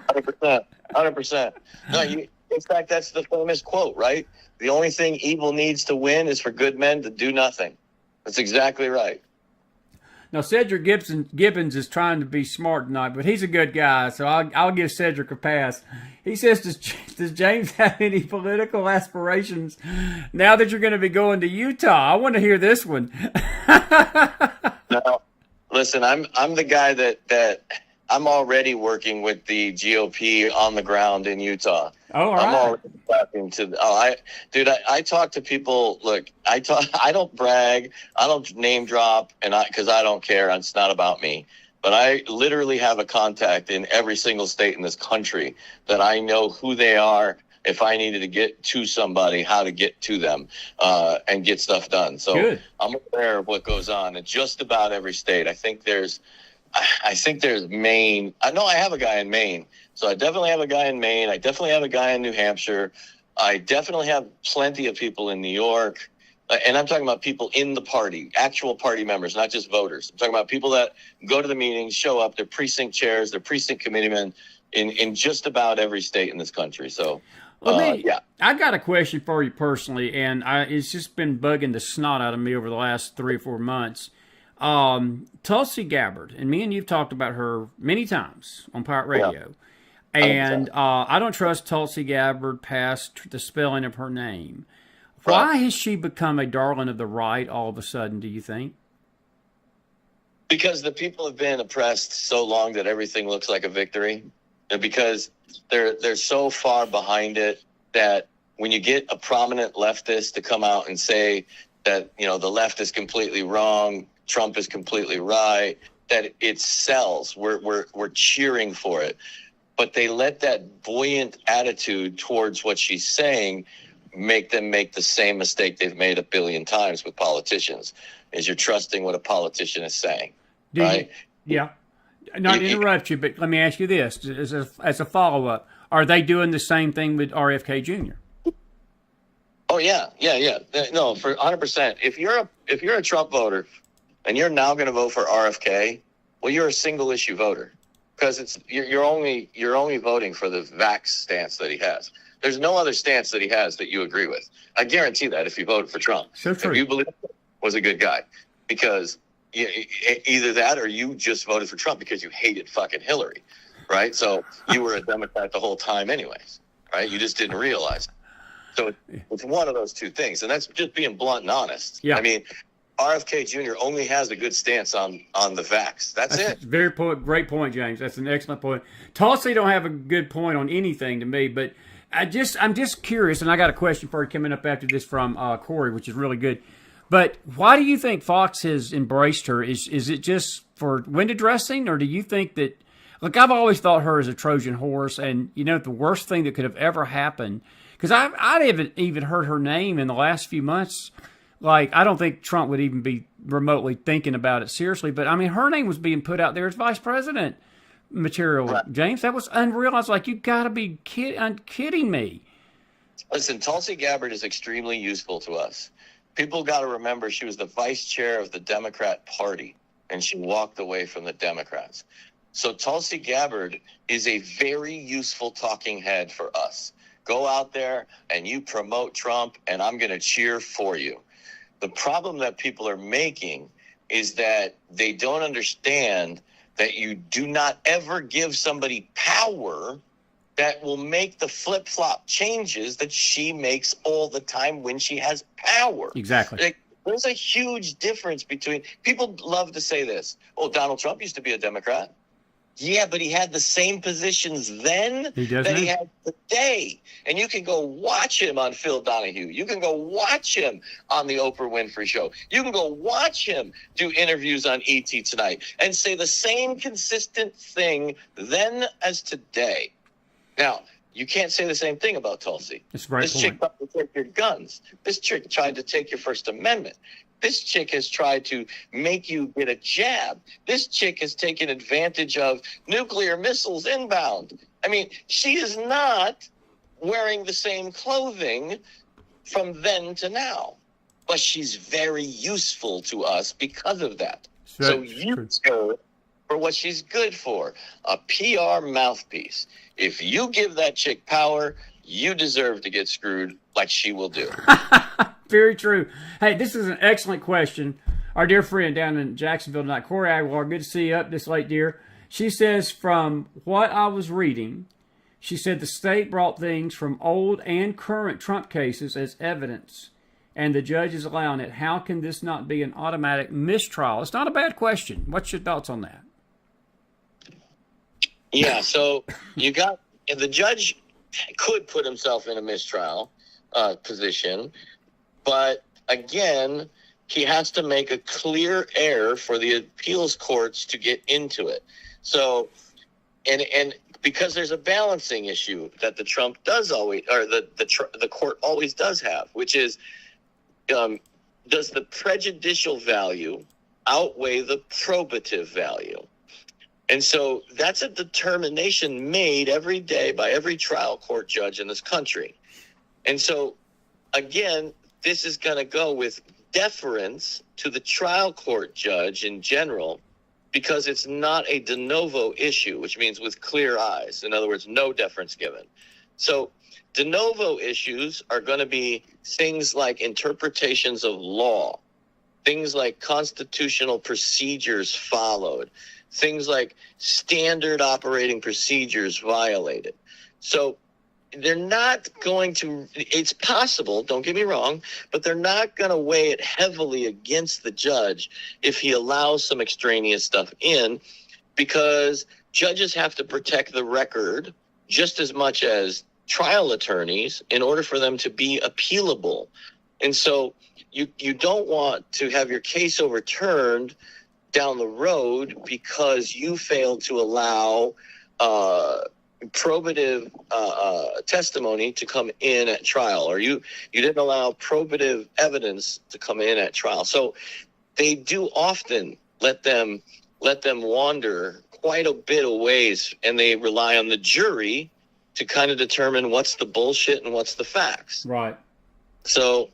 100%. 100%. No, in fact, that's the famous quote, right? The only thing evil needs to win is for good men to do nothing. That's exactly right. Now, Cedric Gibbons is trying to be smart tonight, but he's a good guy, so I'll give Cedric a pass. He says, does James have any political aspirations now that you're going to be going to Utah? I want to hear this one. No, listen, I'm the guy that I'm already working with the GOP on the ground in Utah. Oh, all right. I'm already talking to. I talk to people. Look, I don't brag. I don't name drop, because I don't care. It's not about me. But I literally have a contact in every single state in this country that I know who they are. If I needed to get to somebody, how to get to them and get stuff done. So good. I'm aware of what goes on in just about every state. I think there's Maine. I know I have a guy in Maine. So I definitely have a guy in Maine. I definitely have a guy in New Hampshire. I definitely have plenty of people in New York. And I'm talking about people in the party, actual party members, not just voters. I'm talking about people that go to the meetings, show up, they're precinct chairs, they're precinct committeemen in just about every state in this country. So, yeah. I got a question for you personally, and it's just been bugging the snot out of me over the last 3 or 4 months. Tulsi Gabbard, and me and you've talked about her many times on Pirate Radio. Yeah. And I don't trust Tulsi Gabbard past the spelling of her name. Why has she become a darling of the right all of a sudden, do you think? Because the people have been oppressed so long that everything looks like a victory. And because they're so far behind it that when you get a prominent leftist to come out and say that, the left is completely wrong, Trump is completely right, that it sells. We're cheering for it. But they let that buoyant attitude towards what she's saying make them make the same mistake they've made 1 billion times with politicians, is you're trusting what a politician is saying. Right? Yeah. Not to interrupt you, but let me ask you this as a follow-up. Are they doing the same thing with RFK Jr.? Oh, yeah. No, for 100%. If you're a Trump voter and you're now going to vote for RFK, well, you're a single issue voter because you're only voting for the vax stance that he has. There's no other stance that he has that you agree with. I guarantee that if you voted for Trump, so true. If you believe he was a good guy, because either that or you just voted for Trump because you hated fucking Hillary, right? So you were a Democrat the whole time anyways, right? You just didn't realize it. So it's one of those two things, and that's just being blunt and honest. Yeah. I mean, RFK Jr. only has a good stance on the vax. That's it. Great point, James. That's an excellent point. Tulsi don't have a good point on anything to me, but I'm just curious, and I got a question for you coming up after this from Corey, which is really good. But why do you think Fox has embraced her? Is it just for window dressing, or do you think that? Look, I've always thought her as a Trojan horse, and the worst thing that could have ever happened, because I haven't even heard her name in the last few months. Like, I don't think Trump would even be remotely thinking about it seriously. But, I mean, her name was being put out there as vice president material, right. James. That was unreal. I was like, you got to be kidding me. Listen, Tulsi Gabbard is extremely useful to us. People got to remember she was the vice chair of the Democrat Party, and she walked away from the Democrats. So Tulsi Gabbard is a very useful talking head for us. Go out there and you promote Trump, and I'm going to cheer for you. The problem that people are making is that they don't understand that you do not ever give somebody power that will make the flip-flop changes that she makes all the time when she has power. Exactly. Like, there's a huge difference between, people love to say this, oh, Donald Trump used to be a Democrat. Yeah, but he had the same positions then that he has today. And you can go watch him on Phil Donahue. You can go watch him on the Oprah Winfrey Show. You can go watch him do interviews on ET Tonight and say the same consistent thing then as today. Now, you can't say the same thing about Tulsi. That's right. This chick tried to take your guns. This chick tried to take your First Amendment. This chick has tried to make you get a jab. This chick has taken advantage of nuclear missiles inbound. I mean, she is not wearing the same clothing from then to now. But she's very useful to us because of that. So use her for what she's good for, a PR mouthpiece. If you give that chick power, you deserve to get screwed like she will do. Very true. Hey, this is an excellent question. Our dear friend down in Jacksonville tonight, Corey Aguilar, good to see you up this late, dear. She says, from what I was reading, she said the state brought things from old and current Trump cases as evidence, and the judge is allowing it. How can this not be an automatic mistrial? It's not a bad question. What's your thoughts on that? Yeah, so the judge could put himself in a mistrial position, but again, he has to make a clear error for the appeals courts to get into it. So, and because there's a balancing issue that the Trump does always, or the court always does have, which is, does the prejudicial value outweigh the probative value? And so that's a determination made every day by every trial court judge in this country. And so, again, this is going to go with deference to the trial court judge in general, because it's not a de novo issue, which means with clear eyes. In other words, no deference given. So de novo issues are going to be things like interpretations of law, things like constitutional procedures followed, things like standard operating procedures violated. So they're not going to, it's possible, don't get me wrong, but they're not going to weigh it heavily against the judge if he allows some extraneous stuff in, because judges have to protect the record just as much as trial attorneys in order for them to be appealable. And so you don't want to have your case overturned down the road because you failed to allow probative testimony to come in at trial, or you didn't allow probative evidence to come in at trial. So they do often let them wander quite a bit of ways, and they rely on the jury to kind of determine what's the bullshit and what's the facts. Right. So,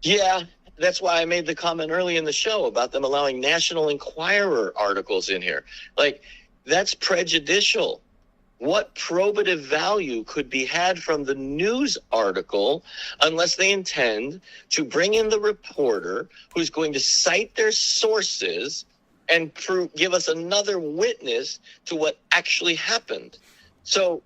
yeah, that's why I made the comment early in the show about them allowing National Enquirer articles in here. Like, that's prejudicial. What probative value could be had from the news article unless they intend to bring in the reporter who's going to cite their sources and give us another witness to what actually happened? So,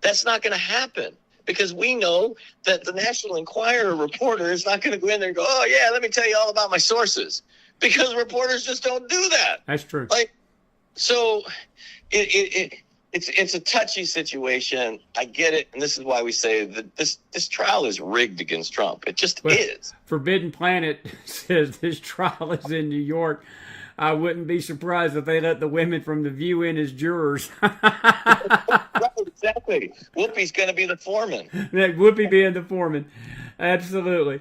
that's not going to happen, because we know that the National Enquirer reporter is not going to go in there and go, oh, yeah, let me tell you all about my sources, because reporters just don't do that. That's true. So it's a touchy situation. I get it, and this is why we say that this trial is rigged against Trump. It just is. Forbidden Planet says this trial is in New York. I wouldn't be surprised if they let the women from The View in as jurors. Right, exactly. Whoopi's going to be the foreman. Whoopi being the foreman. Absolutely.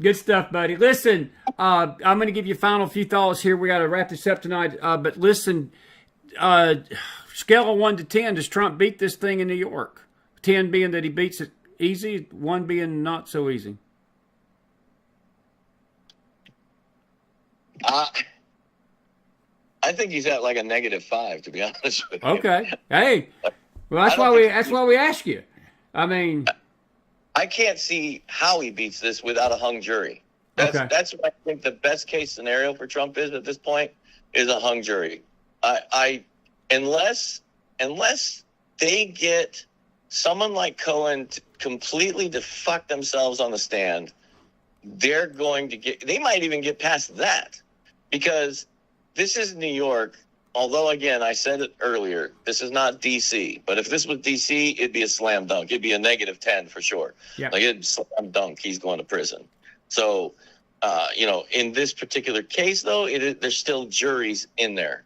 Good stuff, buddy. Listen, I'm going to give you a final few thoughts here. We got to wrap this up tonight. But listen, scale of 1 to 10, does Trump beat this thing in New York? 10 being that he beats it easy, 1 being not so easy. I think he's at like a -5, to be honest with you. Okay. Hey, well, that's why we ask you. I mean, I can't see how he beats this without a hung jury. That's what I think the best case scenario for Trump is at this point, is a hung jury. Unless they get someone like Cohen completely to fuck themselves on the stand, they're going to they might even get past that, because this is New York. Although, again, I said it earlier, this is not D.C. But if this was D.C., it'd be a slam dunk. It'd be a -10 for sure. Yep. Like, it'd slam dunk. He's going to prison. So, in this particular case, though, there's still juries in there.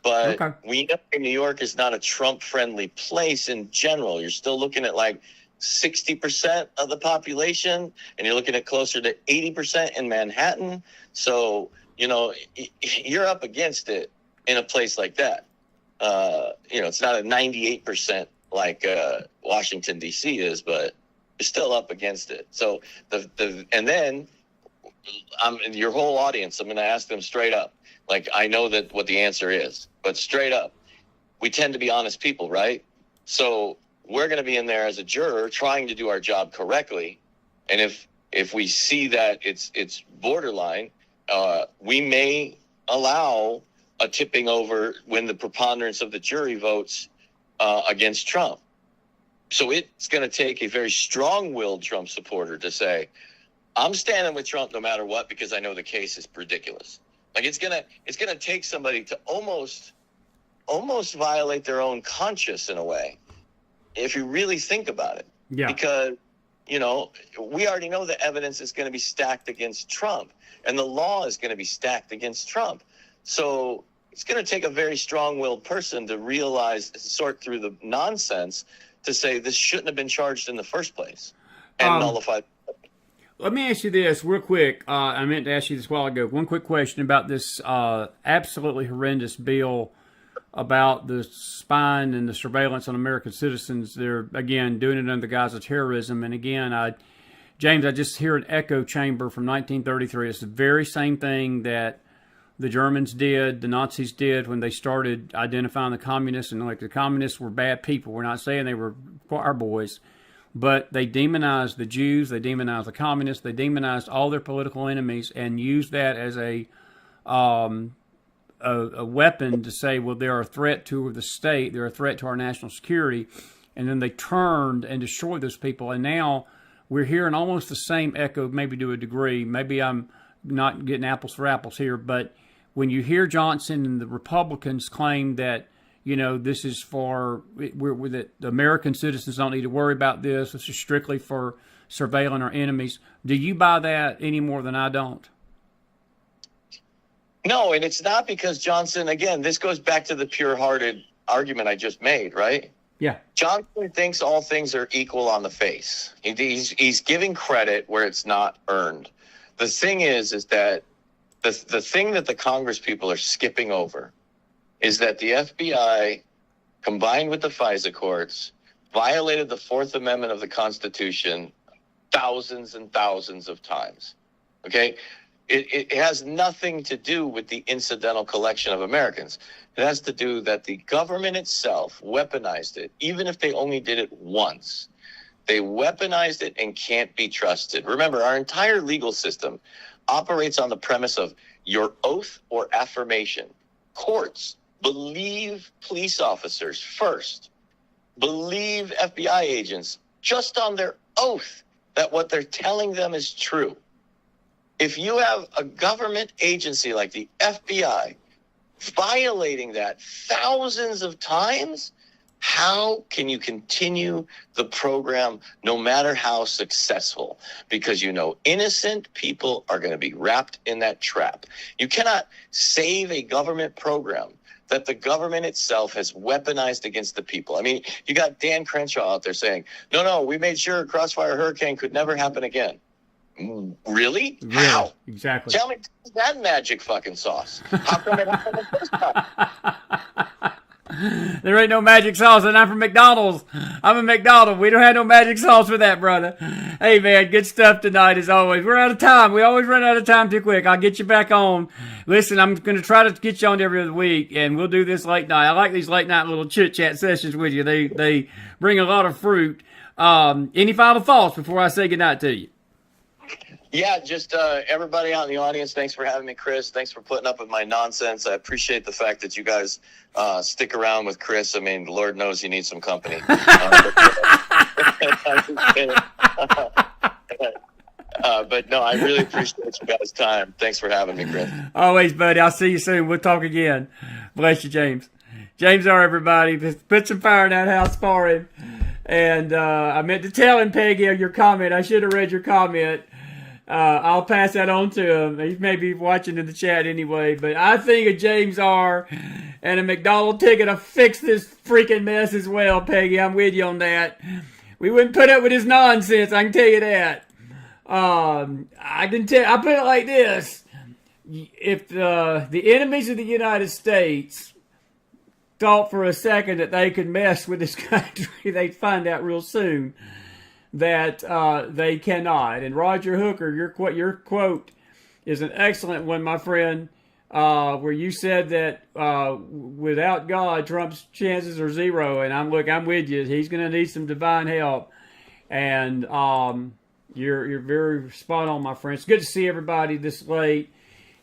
But we know New York is not a Trump-friendly place in general. You're still looking at like 60% of the population, and you're looking at closer to 80% in Manhattan. So, you're up against it in a place like that. It's not a 98% like Washington, D.C. is, but you're still up against it. So, and then your whole audience, I'm going to ask them straight up. Like, I know that what the answer is, but straight up, we tend to be honest people, right? So we're going to be in there as a juror trying to do our job correctly. And if we see that it's borderline, we may allow a tipping over when the preponderance of the jury votes against Trump. So it's going to take a very strong-willed Trump supporter to say, I'm standing with Trump no matter what, because I know the case is ridiculous. Like, it's gonna take somebody to almost violate their own conscience in a way, if you really think about it. Yeah. Because we already know the evidence is going to be stacked against Trump, and the law is going to be stacked against Trump. So it's going to take a very strong-willed person to realize, sort through the nonsense, to say this shouldn't have been charged in the first place, and nullify. Let me ask you this real quick. I meant to ask you this a while ago. One quick question about this absolutely horrendous bill about the spying and the surveillance on American citizens. They're, again, doing it under the guise of terrorism. And again, James, I just hear an echo chamber from 1933. It's the very same thing that the Germans did, the Nazis did when they started identifying the communists. And like, the communists were bad people. We're not saying they were our boys. But they demonized the Jews, they demonized the communists, they demonized all their political enemies, and used that as a weapon to say, well, they're a threat to the state, they're a threat to our national security. And then they turned and destroyed those people. And now we're hearing almost the same echo, maybe to a degree. Maybe I'm not getting apples for apples here, but when you hear Johnson and the Republicans claim that, this is that the American citizens don't need to worry about this. This is strictly for surveilling our enemies. Do you buy that any more than I don't? No, and it's not because Johnson, again, this goes back to the pure-hearted argument I just made, right? Yeah. Johnson thinks all things are equal on the face. He's giving credit where it's not earned. The thing is that the thing that the Congress people are skipping over is that the FBI, combined with the FISA courts, violated the Fourth Amendment of the Constitution thousands and thousands of times. Okay? It has nothing to do with the incidental collection of Americans. It has to do that the government itself weaponized it, even if they only did it once. They weaponized it and can't be trusted. Remember, our entire legal system operates on the premise of your oath or affirmation. Courts believe police officers first. Believe FBI agents just on their oath that what they're telling them is true. If you have a government agency like the FBI violating that thousands of times, how can you continue the program no matter how successful? Because innocent people are going to be wrapped in that trap. You cannot save a government program that the government itself has weaponized against the people. I mean, you got Dan Crenshaw out there saying, no, we made sure Crossfire Hurricane could never happen again. Really? How? Exactly. Tell me that magic fucking sauce. How come it happened the first time? There ain't no magic sauce, and I'm from McDonald's. I'm a McDonald's. We don't have no magic sauce for that, brother. Hey, man, good stuff tonight as always. We're out of time. We always run out of time too quick. I'll get you back on. Listen, I'm going to try to get you on every other week, and we'll do this late night. I like these late night little chit-chat sessions with you. They bring a lot of fruit. Any final thoughts before I say goodnight to you? Yeah, just everybody out in the audience, thanks for having me, Chris. Thanks for putting up with my nonsense. I appreciate the fact that you guys stick around with Chris. I mean, Lord knows you need some company. But no, I really appreciate you guys' time. Thanks for having me, Chris. Always, buddy. I'll see you soon. We'll talk again. Bless you, James. James R., everybody. Put some fire in that house for him. And I meant to tell him, Peggy, your comment. I should have read your comment. I'll pass that on to him. He may be watching in the chat anyway. But I think a James R. and a McDonald ticket will fix this freaking mess as well, Peggy. I'm with you on that. We wouldn't put up with his nonsense. I can tell you that. I put it like this. If the enemies of the United States thought for a second that they could mess with this country, they'd find out real soon that they cannot. And Roger Hooker, your quote is an excellent one, my friend, where you said that without God, Trump's chances are zero. And I'm with you. He's going to need some divine help. And you're very spot on, my friend. It's good to see everybody this late.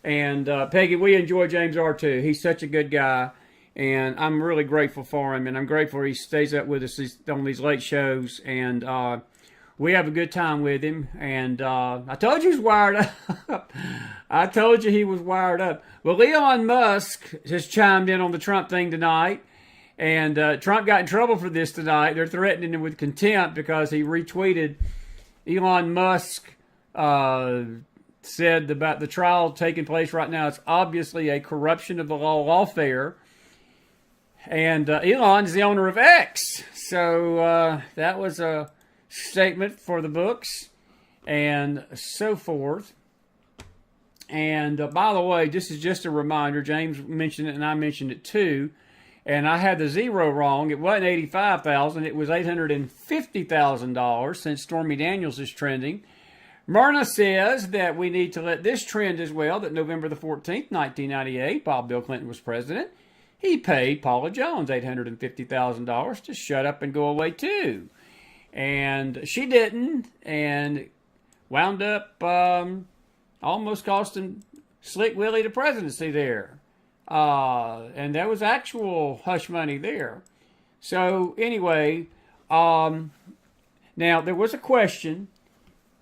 And Peggy, we enjoy James R. too. He's such a good guy. And I'm really grateful for him. And I'm grateful he stays up with us on these late shows. And we have a good time with him. And I told you he was wired up. I told you he was wired up. Well, Elon Musk has chimed in on the Trump thing tonight. And Trump got in trouble for this tonight. They're threatening him with contempt because he retweeted Elon Musk said about the trial taking place right now. It's obviously a corruption of the lawfare. And Elon is the owner of X. So that was a statement for the books and so forth. And by the way, this is just a reminder. James mentioned it and I mentioned it too. And I had the zero wrong. It wasn't $85,000. It was $850,000 since Stormy Daniels is trending. Myrna says that we need to let this trend as well, that November the 14th, 1998, while Bill Clinton was president, he paid Paula Jones $850,000 to shut up and go away too. And she didn't, and wound up almost costing Slick Willie the presidency there. And there was actual hush money there. So anyway, now there was a question.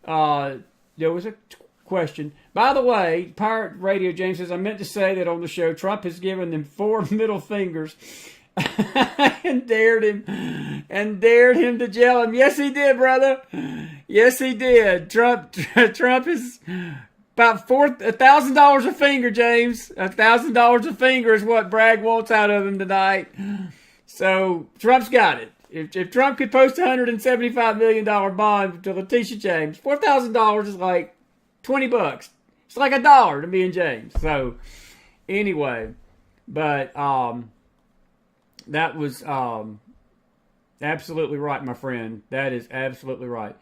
By the way, Pirate Radio James says, I meant to say that on the show, Trump has given them 4 middle fingers and dared him to jail him. Yes, he did, brother. Yes, he did. Trump is about $1,000 a finger, James. $1,000 a finger is what Bragg wants out of him tonight. So Trump's got it. If Trump could post a $175 million bond to Letitia James, $4,000 is like $20. It's like $1 to me and James. So anyway, but that was absolutely right, my friend. That is absolutely right.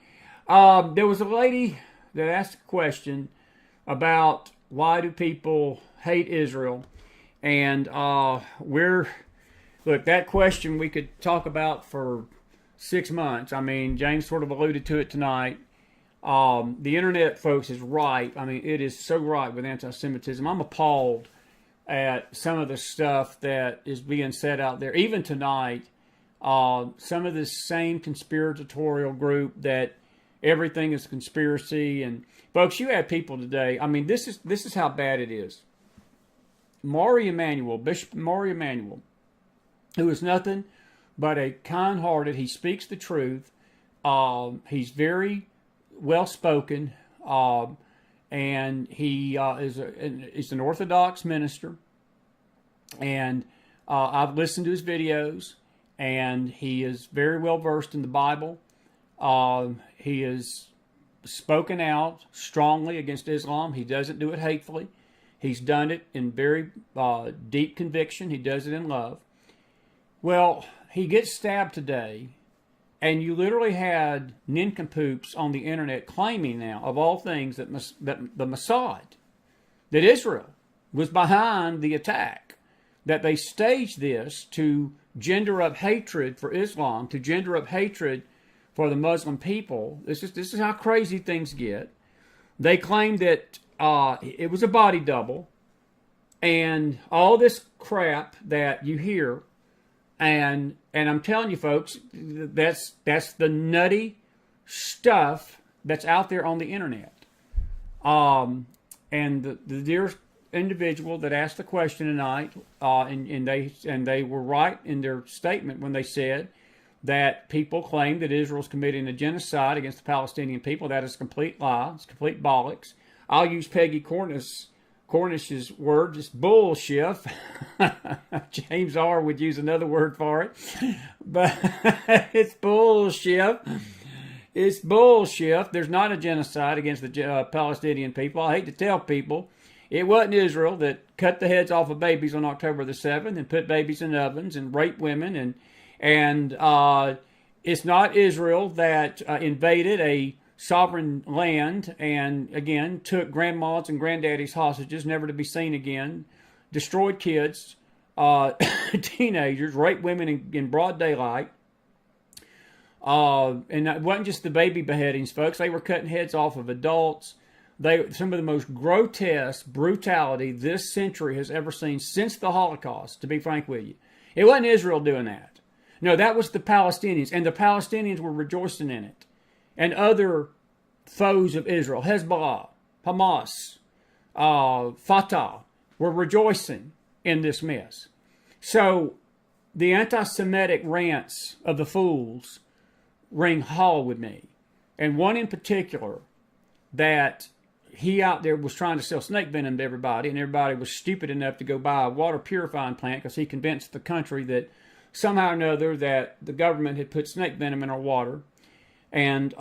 There was a lady that asked a question about why do people hate Israel, and look, that question we could talk about for 6 months. I mean, James sort of alluded to it tonight. The internet, folks, is right. I mean, it is so right with anti-Semitism. I'm appalled at some of the stuff that is being said out there. Even tonight, some of this same conspiratorial group that everything is conspiracy. And folks, you had people today. I mean, this is how bad it is. Bishop Maury Emanuel, who is nothing but a kind-hearted, he speaks the truth. He's very well-spoken, and he is an Orthodox minister. And I've listened to his videos, and he is very well-versed in the Bible. He has spoken out strongly against Islam. He doesn't do it hatefully. He's done it in very deep conviction. He does it in love. Well, he gets stabbed today, and you literally had nincompoops on the internet claiming now, of all things, that the Mossad, that Israel was behind the attack, that they staged this to gender up hatred for Islam, to gender up hatred for the Muslim people. This is how crazy things get. They claimed that it was a body double, and all this crap that you hear, and I'm telling you, folks, that's the nutty stuff that's out there on the internet. And the dear individual that asked the question tonight, and they were right in their statement when they said that people claim that Israel's committing a genocide against the Palestinian people. That is a complete lie. It's complete bollocks. I'll use Peggy Cornish's word, it's bullshit. James R. would use another word for it. But it's bullshit. It's bullshit. There's not a genocide against the Palestinian people. I hate to tell people, it wasn't Israel that cut the heads off of babies on October the 7th and put babies in ovens and raped women. And it's not Israel that invaded a sovereign land and, again, took grandmas and granddaddies hostages, never to be seen again, destroyed kids, teenagers, raped women in broad daylight. And it wasn't just the baby beheadings, folks. They were cutting heads off of adults. Some of the most grotesque brutality this century has ever seen since the Holocaust, to be frank with you. It wasn't Israel doing that. No, that was the Palestinians, and the Palestinians were rejoicing in it. And other foes of Israel, Hezbollah, Hamas, Fatah, were rejoicing in this mess. So the anti-Semitic rants of the fools ring hollow with me. And one in particular, that he out there was trying to sell snake venom to everybody, and everybody was stupid enough to go buy a water purifying plant because he convinced the country that somehow or another that the government had put snake venom in our water. And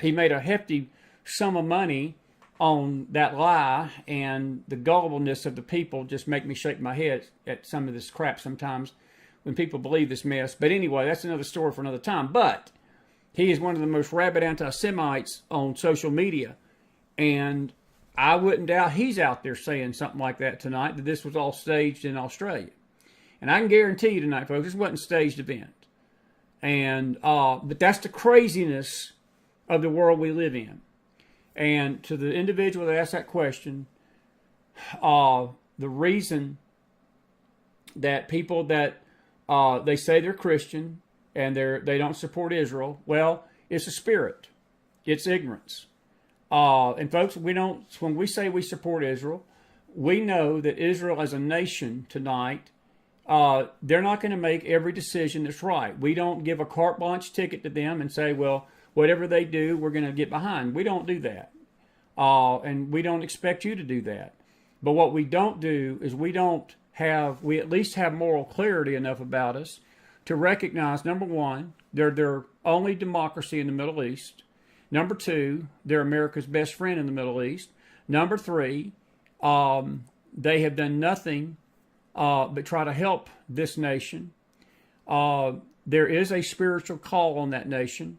he made a hefty sum of money on that lie, and the gullibleness of the people just make me shake my head at some of this crap sometimes when people believe this mess. But anyway, that's another story for another time. But he is one of the most rabid anti-Semites on social media, and I wouldn't doubt he's out there saying something like that tonight, that this was all staged in Australia. And I can guarantee you tonight, folks, this wasn't a staged event. And but that's the craziness of the world we live in. And to the individual that asked that question, the reason that people that they say they're Christian and they don't support Israel, well, it's a spirit. It's ignorance. And folks, when we say we support Israel, we know that Israel as a nation tonight, they're not going to make every decision that's right. We don't give a carte blanche ticket to them and say, well, whatever they do, we're going to get behind. We don't do that. And we don't expect you to do that. But what we don't do is we at least have moral clarity enough about us to recognize, number one, they're their only democracy in the Middle East. Number two, they're America's best friend in the Middle East. Number three, they have done nothing but try to help this nation. There is a spiritual call on that nation,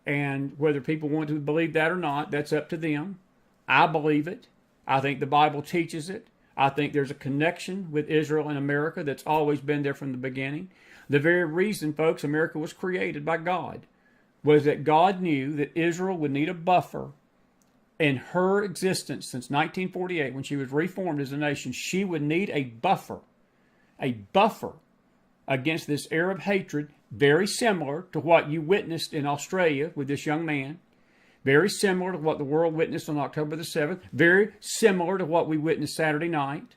and whether people want to believe that or not, that's up to them. I believe it. I think the Bible teaches it. I think there's a connection with Israel and America that's always been there from the beginning. The very reason, folks, America was created by God was that God knew that Israel would need a buffer in her existence since 1948, when she was reformed as a nation. She would need a buffer against this Arab hatred, very similar to what you witnessed in Australia with this young man, very similar to what the world witnessed on October the 7th, very similar to what we witnessed Saturday night.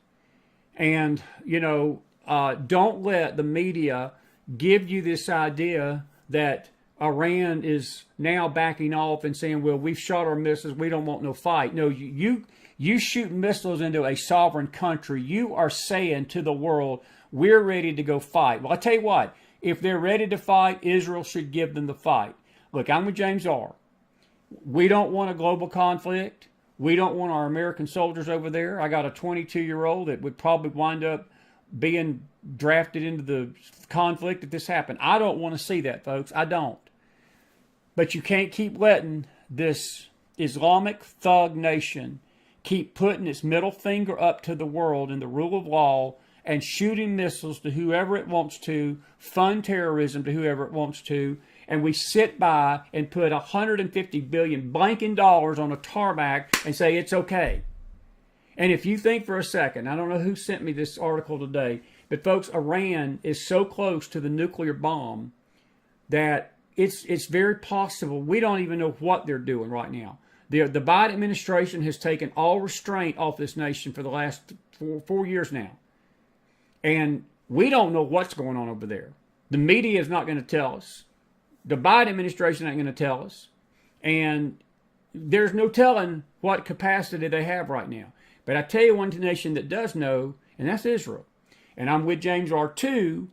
And, don't let the media give you this idea that Iran is now backing off and saying, well, we've shot our missiles, we don't want no fight. No, you shoot missiles into a sovereign country, you are saying to the world, we're ready to go fight. Well, I tell you what, if they're ready to fight, Israel should give them the fight. Look, I'm with James R. We don't want a global conflict. We don't want our American soldiers over there. I got a 22-year-old that would probably wind up being drafted into the conflict if this happened. I don't want to see that, folks. I don't. But you can't keep letting this Islamic thug nation keep putting its middle finger up to the world and the rule of law and shooting missiles to whoever it wants to, fund terrorism to whoever it wants to, and we sit by and put $150 billion blanking dollars on a tarmac and say it's okay. And if you think for a second, I don't know who sent me this article today, but folks, Iran is so close to the nuclear bomb that it's very possible we don't even know what they're doing right now. The Biden administration has taken all restraint off this nation for the last 4 years now. And we don't know what's going on over there. The media is not going to tell us. The Biden administration ain't going to tell us. And there's no telling what capacity they have right now. But I tell you one nation that does know, and that's Israel. And I'm with James R2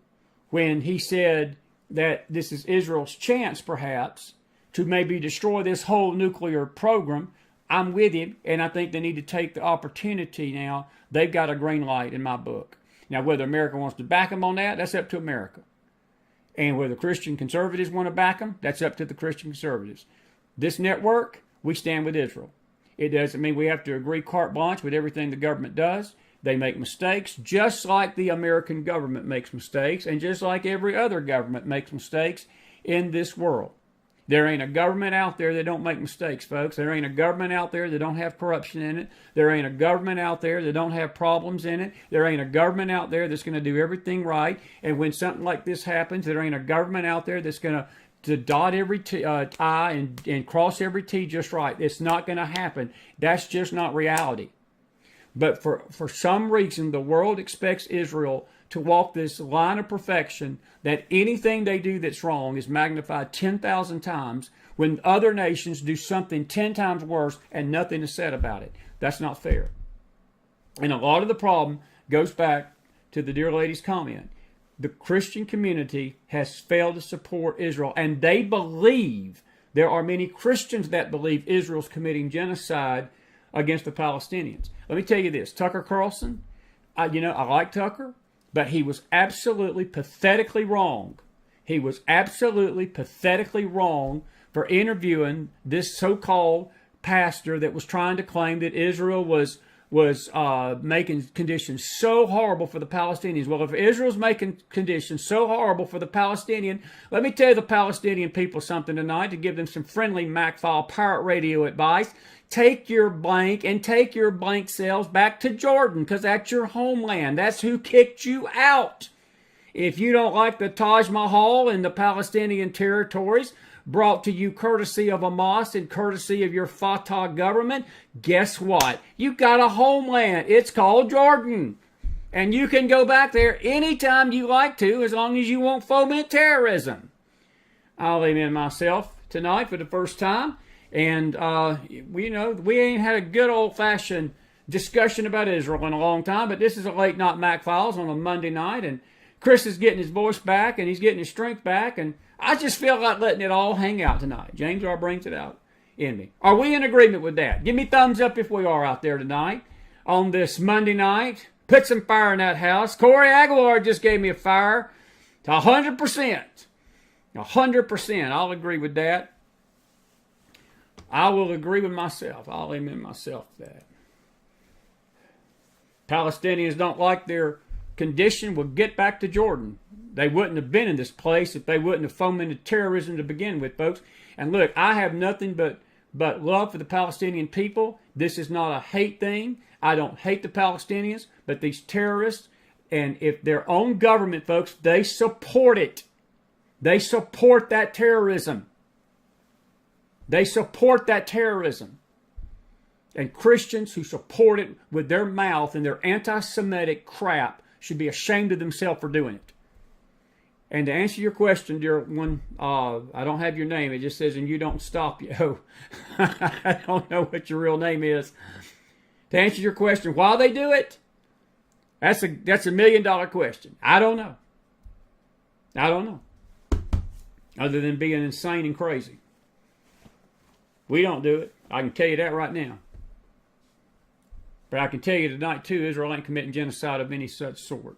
when he said that this is Israel's chance, perhaps, to maybe destroy this whole nuclear program. I'm with him, and I think they need to take the opportunity now. They've got a green light in my book. Now, whether America wants to back them on that, that's up to America. And whether Christian conservatives want to back them, that's up to the Christian conservatives. This network, we stand with Israel. It doesn't mean we have to agree carte blanche with everything the government does. They make mistakes, just like the American government makes mistakes, and just like every other government makes mistakes in this world. There ain't a government out there that don't make mistakes, folks. There ain't a government out there that don't have corruption in it. There ain't a government out there that don't have problems in it. There ain't a government out there that's going to do everything right. And when something like this happens, there ain't a government out there that's going to dot every I and cross every T just right. It's not going to happen. That's just not reality. But for some reason, the world expects Israel to walk this line of perfection that anything they do that's wrong is magnified 10,000 times when other nations do something 10 times worse and nothing is said about it. That's not fair. And a lot of the problem goes back to the dear lady's comment. The Christian community has failed to support Israel, and they believe, there are many Christians that believe Israel's committing genocide against the Palestinians. Let me tell you this, Tucker Carlson, I like Tucker, but he was absolutely pathetically wrong. He was absolutely pathetically wrong for interviewing this so-called pastor that was trying to claim that Israel was making conditions so horrible for the Palestinians. Well, if Israel's making conditions so horrible for the Palestinian, let me tell the Palestinian people something tonight to give them some friendly McFile pirate radio advice. Take your blank and take your blank selves back to Jordan, because that's your homeland. That's who kicked you out. If you don't like the Taj Mahal in the Palestinian territories, brought to you courtesy of Hamas and courtesy of your Fatah government, guess what? You've got a homeland. It's called Jordan. And you can go back there anytime you like to, as long as you won't foment terrorism. I'll amen myself tonight for the first time. And, we ain't had a good old-fashioned discussion about Israel in a long time, but this is a late night McFiles on a Monday night, and Chris is getting his voice back, and he's getting his strength back, and I just feel like letting it all hang out tonight. James R. brings it out in me. Are we in agreement with that? Give me thumbs up if we are out there tonight on this Monday night. Put some fire in that house. Corey Aguilar just gave me a fire to 100%. 100%. I'll agree with that. I will agree with myself. I'll amen myself that. Palestinians don't like their condition. Well, get back to Jordan. They wouldn't have been in this place if they wouldn't have fomented terrorism to begin with, folks. And look, I have nothing but love for the Palestinian people. This is not a hate thing. I don't hate the Palestinians, but these terrorists, and if their own government, folks, they support it. They support that terrorism. They support that terrorism. And Christians who support it with their mouth and their anti-Semitic crap should be ashamed of themselves for doing it. And to answer your question, dear one, I don't have your name. It just says, and you don't stop, yo. I don't know what your real name is. To answer your question, why they do it, that's a $1 million question. I don't know. I don't know. Other than being insane and crazy. We don't do it. I can tell you that right now. But I can tell you tonight, too, Israel ain't committing genocide of any such sort.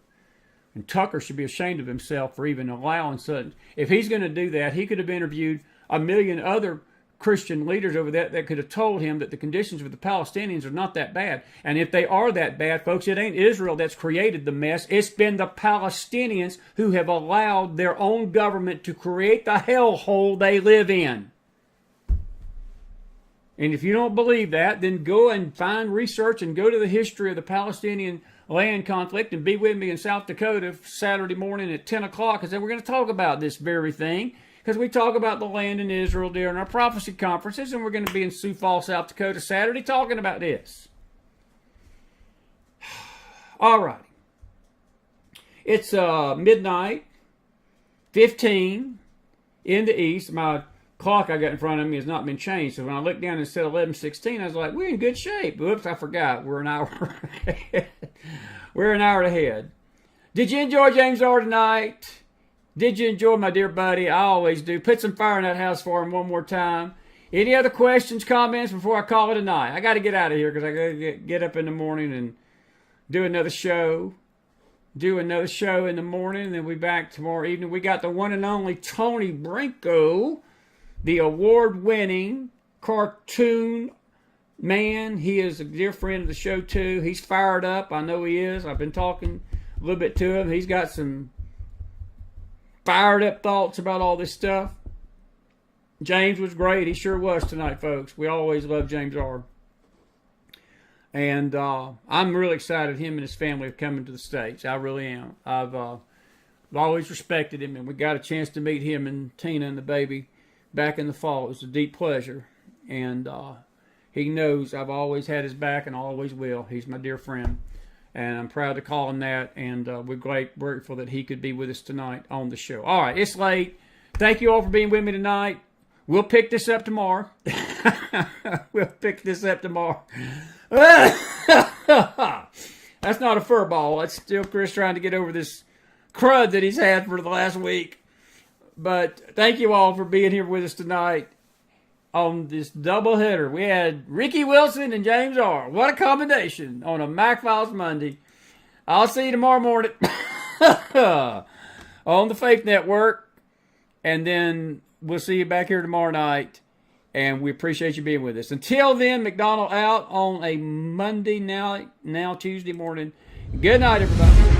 And Tucker should be ashamed of himself for even allowing such. If he's going to do that, he could have interviewed 1 million other Christian leaders over there that could have told him that the conditions with the Palestinians are not that bad. And if they are that bad, folks, it ain't Israel that's created the mess. It's been the Palestinians who have allowed their own government to create the hellhole they live in. And if you don't believe that, then go and find research and go to the history of the Palestinian land conflict and be with me in South Dakota Saturday morning at 10 o'clock, because then we're going to talk about this very thing, because we talk about the land in Israel during our prophecy conferences, and we're going to be in Sioux Falls, South Dakota Saturday talking about this. All right. It's midnight 15 in the east. My clock I got in front of me has not been changed. So when I looked down and said 11:16, I was like, we're in good shape. Whoops, I forgot. We're an hour ahead. We're an hour ahead. Did you enjoy James R. tonight? Did you enjoy my dear buddy? I always do. Put some fire in that house for him one more time. Any other questions, comments before I call it a night? I got to get out of here because I got to get up in the morning and do another show. Do another show in the morning, and then we'll be back tomorrow evening. We got the one and only Tony Brinko, the award-winning cartoon man. He is a dear friend of the show, too. He's fired up. I know he is. I've been talking a little bit to him. He's got some fired up thoughts about all this stuff. James was great. He sure was tonight, folks. We always love James R. And I'm really excited him and his family have come into the States. I really am. I've always respected him, and we got a chance to meet him and Tina and the baby back in the fall. It was a deep pleasure. And he knows I've always had his back and always will. He's my dear friend. And I'm proud to call him that. And we're grateful that he could be with us tonight on the show. All right, it's late. Thank you all for being with me tonight. We'll pick this up tomorrow. We'll pick this up tomorrow. That's not a fur ball. That's still Chris trying to get over this crud that he's had for the last week. But thank you all for being here with us tonight on this doubleheader. We had Ricky Wilson and James R. What a combination on a McFiles Monday. I'll see you tomorrow morning on the Faith Network. And then we'll see you back here tomorrow night. And we appreciate you being with us. Until then, McDonald out on a Monday night, now Tuesday morning. Good night, everybody.